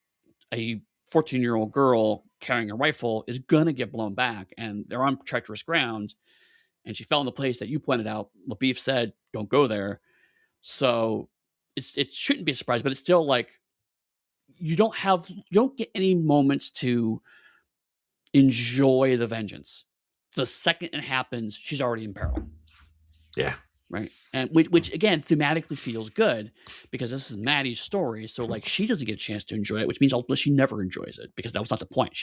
A 14-year-old girl carrying a rifle is gonna get blown back, and they're on treacherous ground. And she fell in the place that you pointed out. LaBeef said, "Don't go there." So it shouldn't be a surprise, but it's still like you don't get any moments to enjoy the vengeance. The second it happens, she's already in peril. Yeah. Right. And which again thematically feels good because this is Maddie's story. So like she doesn't get a chance to enjoy it, which means ultimately she never enjoys it because that was not the point.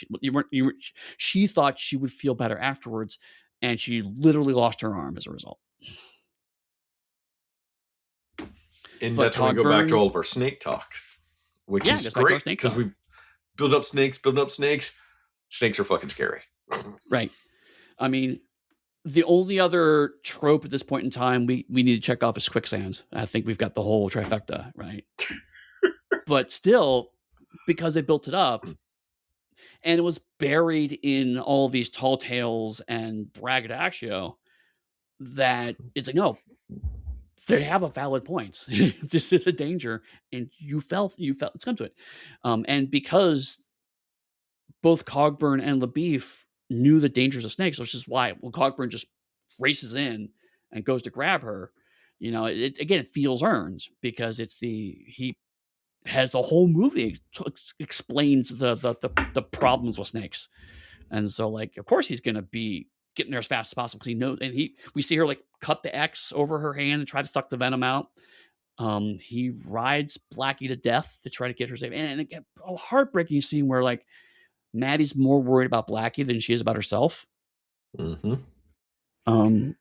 She thought she would feel better afterwards, and she literally lost her arm as a result. And that's when we go back to all of our snake talk, which is great because we build up snakes. Snakes are fucking scary. Right. I mean, the only other trope at this point in time we need to check off is quicksand. I think we've got the whole trifecta, right? But still, because they built it up, and it was buried in all these tall tales and braggadocio, that it's like, no, they have a valid point. This is a danger, and you felt let's come to it. And because both Cogburn and LaBeef knew the dangers of snakes, which is why Cogburn just races in and goes to grab her. It feels earned because he has the whole movie explains the problems with snakes, and so like of course he's gonna be getting there as fast as possible because he knows. And we see her like cut the X over her hand and try to suck the venom out. He rides Blackie to death to try to get her safe, and again, a heartbreaking scene where like Maddie's more worried about Blackie than she is about herself. Mm-hmm.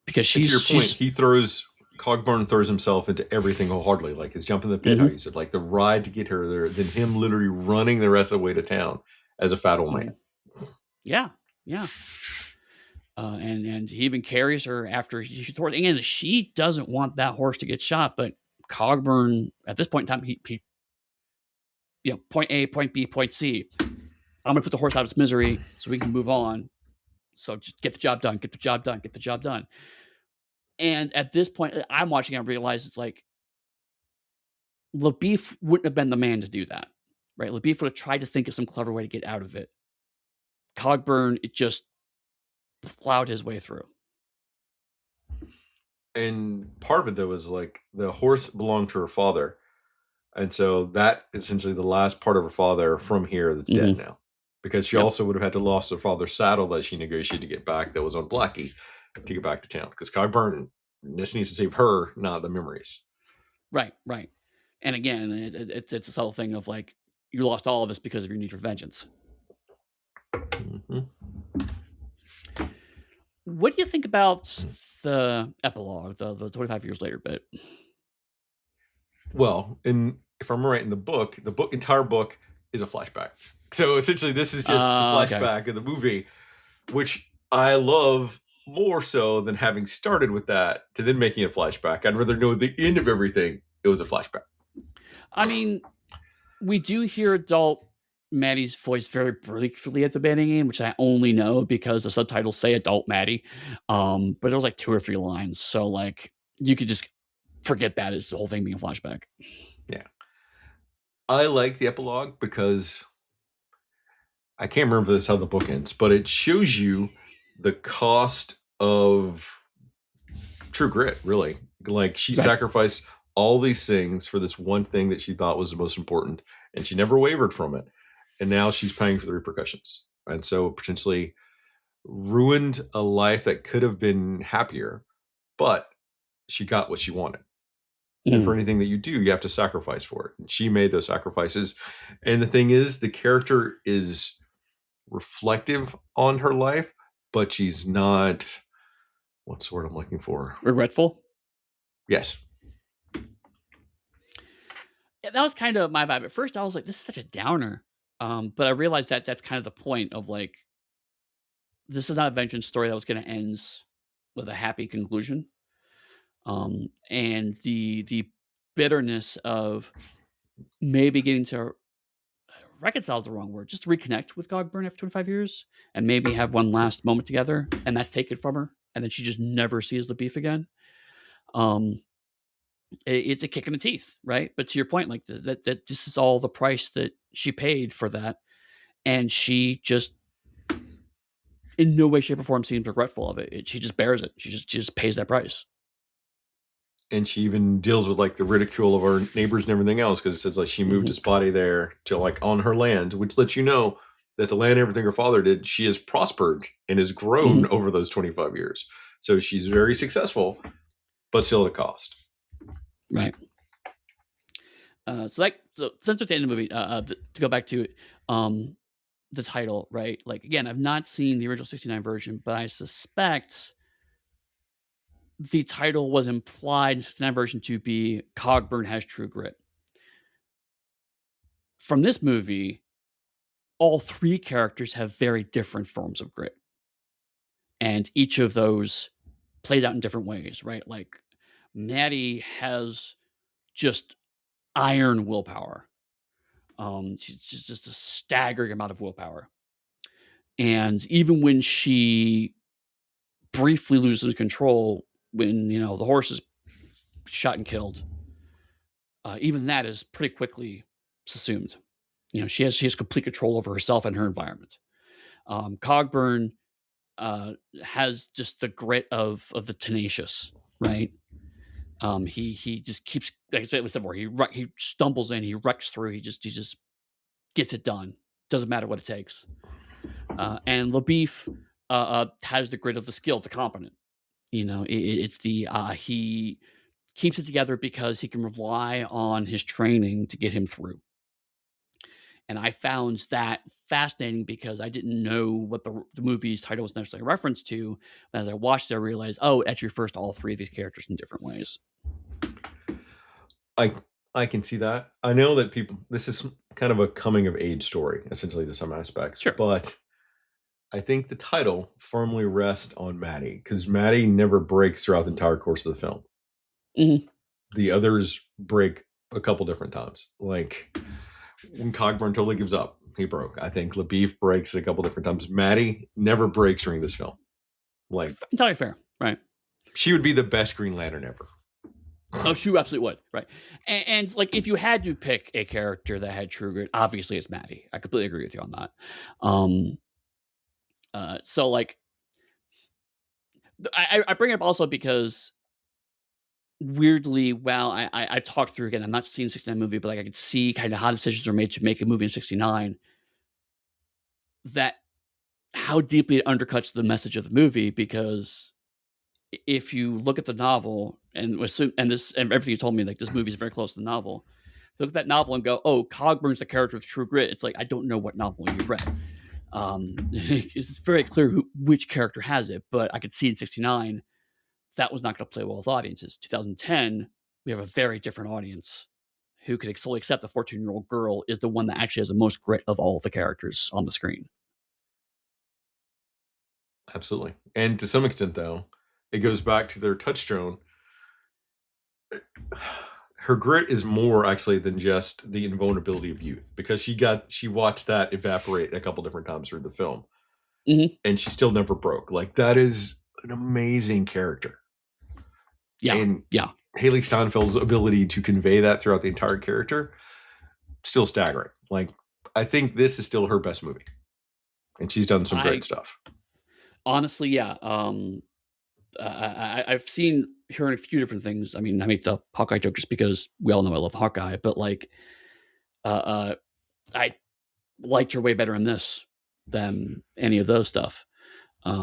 Because to your point, he throws Cogburn throws himself into everything wholeheartedly, like his jump in the pit, how Mm-hmm. you said, like the ride to get her there, then him literally running the rest of the way to town as a fat old Mm-hmm. man. Yeah, yeah. And he even carries her after toward the end. She doesn't want that horse to get shot, but Cogburn at this point in time, he point A, point B, point C. I'm gonna put the horse out of its misery so we can move on. So just get the job done, get the job done, get the job done. And at this point, I'm watching and realize it's like LaBeef wouldn't have been the man to do that, right? LaBeef would have tried to think of some clever way to get out of it. Cogburn, it just plowed his way through. And part of it though is like the horse belonged to her father, and so that essentially the last part of her father from here that's dead Mm-hmm. now, because she Yep. also would have had to lost her father's saddle that she negotiated to get back that was on Blackie to get back to town, because Cogburn just needs to save her, not the memories. Right, right. And again, it's this whole thing of like, you lost all of us because of your need for vengeance. Mm-hmm. What do you think about the epilogue, the 25 years later bit? Well, and if I'm right in the entire book is a flashback. So essentially, this is just the Okay. flashback of the movie, which I love more so than having started with that to then making a flashback. I'd rather know the end of everything. It was a flashback. I mean, we do hear adult Maddie's voice very briefly at the beginning, which I only know because the subtitles say adult Maddie. But it was like 2 or 3 lines. So like you could just forget that as the whole thing being a flashback. Yeah. I like the epilogue because I can't remember this how the book ends, but it shows you the cost of true grit, really. Like she Right. sacrificed all these things for this one thing that she thought was the most important, and she never wavered from it. And now she's paying for the repercussions. And so potentially ruined a life that could have been happier, but she got what she wanted. And for Mm. anything that you do, you have to sacrifice for it. And she made those sacrifices. And the thing is, the character is reflective on her life, but she's not, what's the word I'm looking for? Regretful. Yes. Yeah, that was kind of my vibe. At first, I was like, "This is such a downer," but I realized that that's kind of the point of like, this is not a vengeance story that was going to end with a happy conclusion. And the bitterness of maybe getting to reconcile is the wrong word, just to reconnect with Cogburn after 25 years and maybe have one last moment together, and that's taken from her, and then she just never sees the beef again. Um, it's a kick in the teeth, right? But to your point, like that this is all the price that she paid for that, and she just in no way, shape, or form seems regretful of it. She just bears it. She just pays that price. And she even deals with like the ridicule of her neighbors and everything else, because it says like she moved Mhm, his body there to like on her land, which lets you know that the land, everything her father did, she has prospered and has grown mhm, over those 25 years. So she's very successful, but still at a cost. right. So since we're at the end of the movie, to go back to it, the title, right? Like again, I've not seen the original '69 version, but I suspect the title was implied in the '69 version to be Cogburn has true grit. From this movie, all 3 characters have very different forms of grit, and each of those plays out in different ways, right? Like Maddie has just iron willpower. She's just a staggering amount of willpower. And even when she briefly loses control, when the horse is shot and killed, even that is pretty quickly subsumed. She has complete control over herself and her environment. Cogburn has just the grit of the tenacious, right? He just keeps, like I said before, he stumbles in, he wrecks through, he just gets it done. Doesn't matter what it takes. And LaBeef has the grit of the skilled, the competent. It's the he keeps it together because he can rely on his training to get him through. And I found that fascinating because I didn't know what the movie's title was necessarily a reference to. But as I watched it, I realized, oh, it actually refers to all 3 of these characters in different ways. I I can see that. I know that people. This is kind of a coming of age story, essentially, to some aspects, Sure. but I think the title firmly rests on Maddie because Maddie never breaks throughout the entire course of the film. Hmm. The others break a couple different times. Like when Cogburn totally gives up, he broke. I think LaBeef breaks a couple different times. Maddie never breaks during this film. Like Entirely fair. Right. she would be the best Green Lantern ever. Oh, she absolutely would. Right. And like, if you had to pick a character that had true grit, obviously it's Maddie. I completely agree with you on that. Um, so like, I bring it up also because weirdly, while I've talked through again, I'm not seeing 69 movie, but like I could see kind of how decisions are made to make a movie in 69 that how deeply it undercuts the message of the movie because if you look at the novel and assume and this and everything you told me, like this movie is very close to the novel. Look at that novel and go, "Oh, Cogburn's the character with true grit." It's like I don't know what novel you've read. It's very clear which character has it, but I could see in '69 that was not going to play well with audiences. 2010, we have a very different audience who could fully accept the 14-year-old girl is the one that actually has the most grit of all of the characters on the screen. Absolutely. And to some extent, though, it goes back to their touchstone. Her grit is more actually than just the invulnerability of youth because she watched that evaporate a couple different times through the film, Hmm. and she still never broke. Like that is an amazing character, Yeah, and yeah. Haley Steinfeld's ability to convey that throughout the entire character still staggering. Like I think this is still her best movie, and she's done some great I stuff. honestly, yeah. I've seen her in a few different things. I mean, I make the Hawkeye joke just because we all know I love Hawkeye, but like, uh, uh, I liked her way better in this than any of those stuff.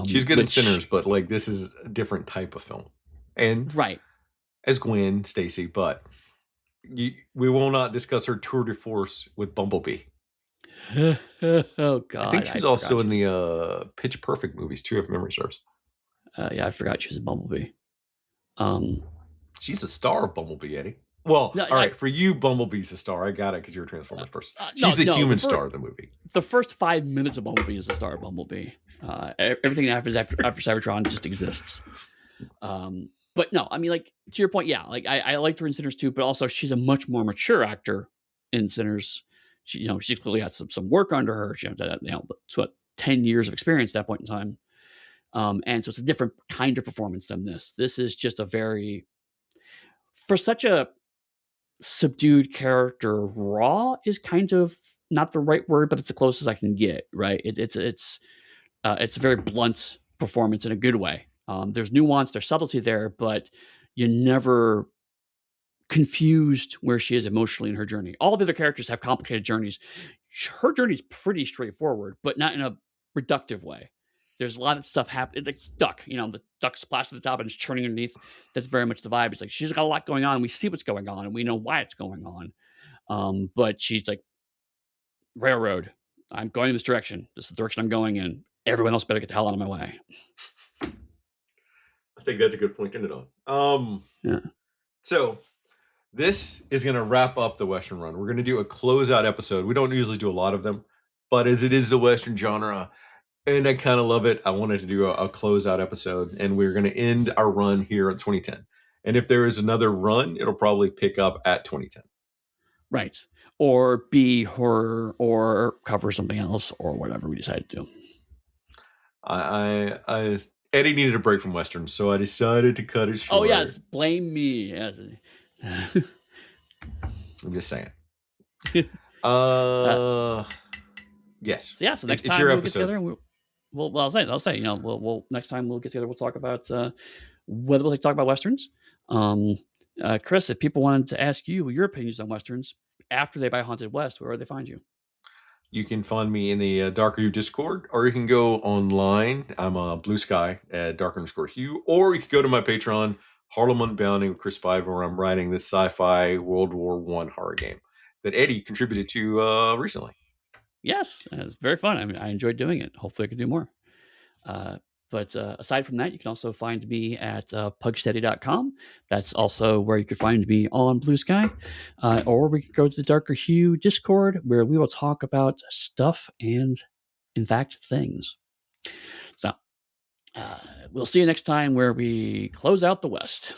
She's good in Sinners, Which but like this is a different type of film, and right. as Gwen Stacy, but we will not discuss her tour de force with Bumblebee. Oh I think God, she I was also forgot in she's. the Pitch Perfect movies too, if memory serves. Yeah, I forgot she was a Bumblebee. Um, She's a star of Bumblebee, Eddie. Well, no, all right, for you, Bumblebee's a star. I got it because you're a Transformers person. no, She's the no. human star of the movie. The first 5 minutes of Bumblebee is the star of Bumblebee. Everything that happens after Cybertron just exists. But no, I mean, like to your point, yeah, like I liked her in Sinners too, but also she's a much more mature actor in Sinners. She's clearly got some work under her. She it's what 10 years of experience at that point in time. And so it's a different kind of performance than this. This is just a very for such a subdued character. Raw is kind of not the right word, but it's the closest I can get. Right? It's a very blunt performance in a good way. There's nuance, there's subtlety there, but you never confused where she is emotionally in her journey. All the other characters have complicated journeys. Her journey is pretty straightforward, but not in a reductive way. There's a lot of stuff happening. It's like Duck, the duck splashed at the top and is churning underneath. That's very much the vibe. It's like she's got a lot going on. We see what's going on and we know why it's going on. But she's like, railroad. I'm going in this direction. This is the direction I'm going in. Everyone else better get the hell out of my way. I think that's a good point to end it on. Yeah. So this is going to wrap up the Western run. We're going to do a closeout episode. We don't usually do a lot of them, but as it is the Western genre, and I kind of love it, I wanted to do a closeout episode, and we're going to end our run here at 2010. And if there is another run, it'll probably pick up at 2010. Right. Or be horror or cover something else or whatever we decide to do. Eddie needed a break from Western, so I decided to cut it short. Oh, yes. Blame me. Yes. I'm just saying. Yes. So, yeah. So next It's time your we'll get episode. together and I'll say, we'll next time we'll get together, we'll talk about whether we'll talk about Westerns. Chris, if people wanted to ask you your opinions on Westerns after they buy Haunted West, where would they find you? You can find me in the Darker Hue Discord, or you can go online. I'm Blue Sky at Dark_Hue, or you can go to my Patreon, Harlem Unbounding with Chris Spiva, where I'm writing this sci-fi World War I horror game that Eddie contributed to recently. Yes, it was very fun. I enjoyed doing it. Hopefully, I can do more. But aside from that, you can also find me at pugsteady.com. That's also where you can find me on Blue Sky. Or we can go to the Darker Hue Discord, where we will talk about stuff and, in fact, things. So we'll see you next time, where we close out the West.